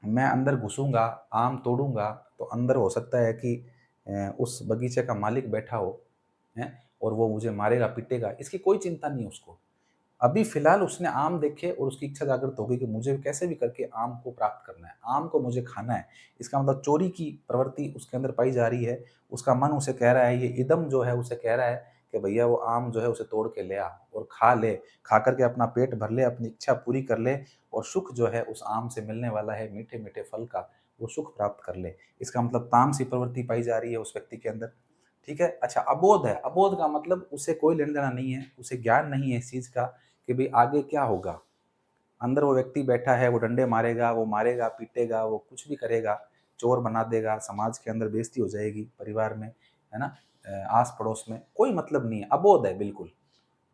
मैं अंदर घुसूंगा, आम तोड़ूंगा तो अंदर हो सकता है कि उस बगीचे का मालिक बैठा हो है और वो मुझे मारेगा पीटेगा, इसकी कोई चिंता नहीं है उसको। अभी फिलहाल उसने आम देखे और उसकी इच्छा जागृत हो गई कि मुझे कैसे भी करके आम को प्राप्त करना है, आम को मुझे खाना है। इसका मतलब चोरी की प्रवृत्ति उसके अंदर पाई जा रही है। उसका मन उसे कह रहा है, ये इदम जो है उसे कह रहा है कि भैया वो आम जो है उसे तोड़ के ले आ और खा ले, खा करके अपना पेट भर ले, अपनी इच्छा पूरी कर ले और सुख जो है उस आम से मिलने वाला है, मीठे मीठे फल का, वो सुख प्राप्त कर ले। इसका मतलब तामसी प्रवृत्ति पाई जा रही है उस व्यक्ति के अंदर। ठीक है। अच्छा, अबोध है। अबोध का मतलब उसे कोई लेना देना नहीं है, उसे ज्ञान नहीं है इस चीज का कि भाई आगे क्या होगा। अंदर वो व्यक्ति बैठा है, वो डंडे मारेगा, वो मारेगा पीटेगा, वो कुछ भी करेगा, चोर बना देगा, समाज के अंदर बेइज्जती हो जाएगी, परिवार में, है ना, आस पड़ोस में, कोई मतलब नहीं है। अबोध है, बिल्कुल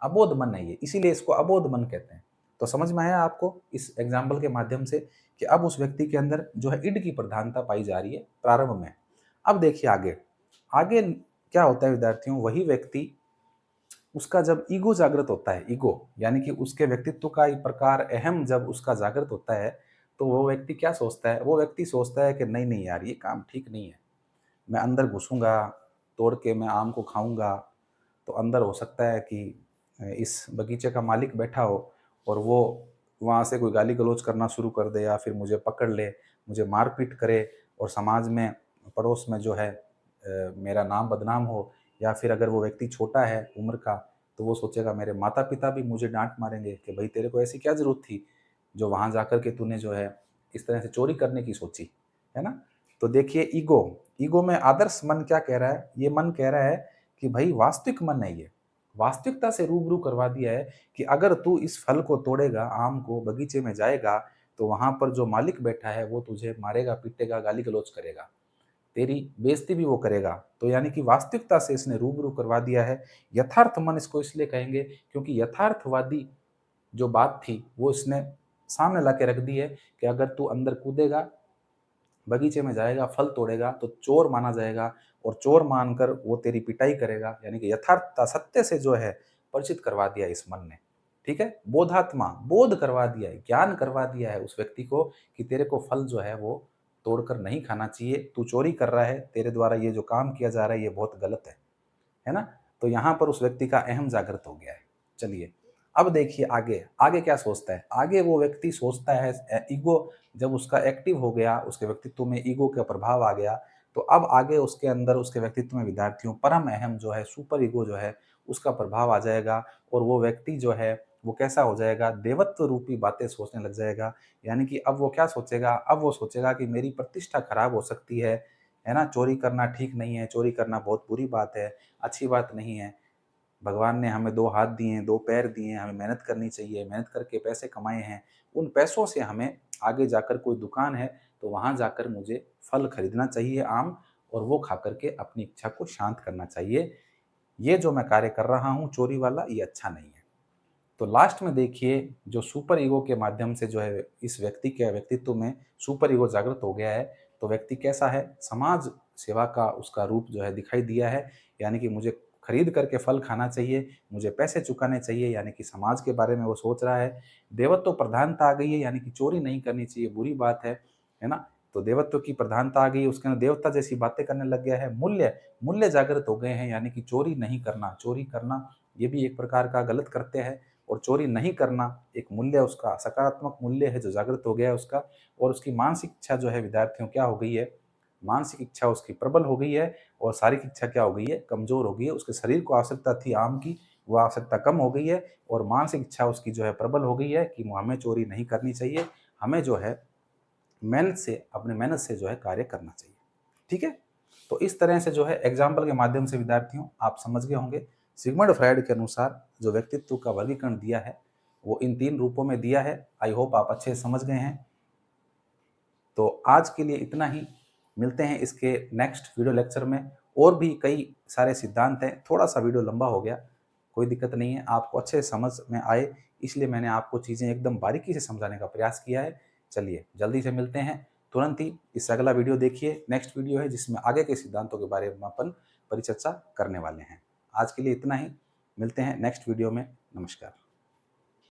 अबोध मन है ये, इसीलिए इसको अबोध मन कहते हैं। तो समझ में आया आपको इस एग्जाम्पल के माध्यम से कि अब उस व्यक्ति के अंदर जो है इड की प्रधानता पाई जा रही है प्रारंभ में। अब देखिए आगे, आगे क्या होता है विद्यार्थियों, वही व्यक्ति, उसका जब ईगो जागृत होता है, ईगो यानी कि उसके व्यक्तित्व का एक प्रकार अहम जब उसका जागृत होता है, तो वो व्यक्ति क्या सोचता है, वो व्यक्ति सोचता है कि नहीं नहीं यार, ये काम ठीक नहीं है, मैं अंदर घुसूंगा, तोड़ के मैं आम को खाऊंगा तो अंदर हो सकता है कि इस बगीचे का मालिक बैठा हो और वो वहाँ से कोई गाली गलौज करना शुरू कर दे या फिर मुझे पकड़ ले, मुझे मारपीट करे और समाज में, पड़ोस में जो है मेरा नाम बदनाम हो। या फिर अगर वो व्यक्ति छोटा है उम्र का, तो वो सोचेगा मेरे माता पिता भी मुझे डांट मारेंगे कि भाई तेरे को ऐसी क्या ज़रूरत थी जो वहाँ जाकर के तूने जो है इस तरह से चोरी करने की सोची, है ना। तो देखिए ईगो, ईगो में आदर्श मन क्या कह रहा है, ये मन कह रहा है कि भाई वास्तविक मन है, ये वास्तविकता से रूबरू करवा दिया है कि अगर तू इस फल को तोड़ेगा, आम को, बगीचे में जाएगा, तो वहां पर जो मालिक बैठा है वो तुझे मारेगा पीटेगा, गाली गलौज करेगा, तेरी बेइज्जती भी वो करेगा। तो यानी कि वास्तविकता से इसने रूबरू करवा दिया है। यथार्थ मन इसको इसलिए कहेंगे क्योंकि यथार्थवादी जो बात थी वो इसने सामने ला के रख दी है कि अगर तू अंदर कूदेगा, बगीचे में जाएगा, फल तोड़ेगा तो चोर माना जाएगा और चोर मानकर वो तेरी पिटाई करेगा। यानी कि यथार्थता, सत्य से जो है परिचित करवा दिया इस मन ने। ठीक है, बोधात्मा, बोध करवा दिया है, ज्ञान करवा दिया है उस व्यक्ति को कि तेरे को फल जो है वो तोड़कर नहीं खाना चाहिए, तू चोरी कर रहा है, तेरे द्वारा ये जो काम किया जा रहा है ये बहुत गलत है ना। तो यहाँ पर उस व्यक्ति का अहम जागृत हो गया है। चलिए अब देखिए आगे, आगे क्या सोचता है, आगे वो व्यक्ति सोचता है, ईगो जब उसका एक्टिव हो गया, उसके व्यक्तित्व में ईगो का प्रभाव आ गया, तो अब आगे उसके अंदर, उसके व्यक्तित्व में विद्यार्थियों परम अहम जो है, सुपर ईगो जो है उसका प्रभाव आ जाएगा और वो व्यक्ति जो है वो कैसा हो जाएगा, देवत्व रूपी बातें सोचने लग जाएगा। यानी कि अब वो क्या सोचेगा, अब वो सोचेगा कि मेरी प्रतिष्ठा खराब हो सकती है ना, चोरी करना ठीक नहीं है, चोरी करना बहुत बुरी बात है, अच्छी बात नहीं है। भगवान ने हमें 2 हाथ दिए हैं, 2 पैर दिए हैं, हमें मेहनत करनी चाहिए, मेहनत करके पैसे कमाए हैं, उन पैसों से हमें आगे जाकर कोई दुकान है तो वहाँ जाकर मुझे फल खरीदना चाहिए, आम, और वो खा करके अपनी इच्छा को शांत करना चाहिए। ये जो मैं कार्य कर रहा हूँ चोरी वाला, ये अच्छा नहीं है। तो लास्ट में देखिए जो सुपर ईगो के माध्यम से जो है इस व्यक्ति के व्यक्तित्व में सुपर ईगो जागृत हो गया है, तो व्यक्ति कैसा है, समाज सेवा का उसका रूप जो है दिखाई दिया है। यानी कि मुझे खरीद करके फल खाना चाहिए, मुझे पैसे चुकाने चाहिए, यानी कि समाज के बारे में वो सोच रहा है। देवत्व प्रधानता आ गई है, यानी कि चोरी नहीं करनी चाहिए, बुरी बात है ना। तो देवत्व की प्रधानता आ गई, उसके अंदर देवता जैसी बातें करने लग गया है। मूल्य, मूल्य जागृत हो गए हैं, यानी कि चोरी नहीं करना, चोरी करना ये भी एक प्रकार का गलत करते हैं और चोरी नहीं करना एक मूल्य, उसका सकारात्मक मूल्य है जो जागृत हो गया है उसका। और उसकी मानसिक इच्छा जो है विद्यार्थियों क्या हो गई है, मानसिक इच्छा उसकी प्रबल हो गई है और शारीरिक इच्छा क्या हो गई है, कमजोर हो गई है। उसके शरीर को आवश्यकता थी आम की, वो आवश्यकता कम हो गई है और मानसिक इच्छा उसकी जो है प्रबल हो गई है कि हमें चोरी नहीं करनी चाहिए, हमें जो है मेहनत से, अपने मेहनत से जो है कार्य करना चाहिए। ठीक है। तो इस तरह से जो है एग्जाम्पल के माध्यम से विद्यार्थियों आप समझ गए होंगे सिगमंड फ्रायड के अनुसार जो व्यक्तित्व का वर्गीकरण दिया है वो इन 3 रूपों में दिया है। आई होप आप अच्छे से समझ गए हैं। तो आज के लिए इतना ही, मिलते हैं इसके नेक्स्ट वीडियो लेक्चर में। और भी कई सारे सिद्धांत हैं, थोड़ा सा वीडियो लंबा हो गया, कोई दिक्कत नहीं है, आपको अच्छे से समझ में आए इसलिए मैंने आपको चीज़ें एकदम बारीकी से समझाने का प्रयास किया है। चलिए जल्दी से मिलते हैं, तुरंत ही इससे अगला वीडियो देखिए। नेक्स्ट वीडियो है जिसमें आगे के सिद्धांतों के बारे में अपन परिचर्चा करने वाले हैं। आज के लिए इतना ही, मिलते हैं नेक्स्ट वीडियो में। नमस्कार।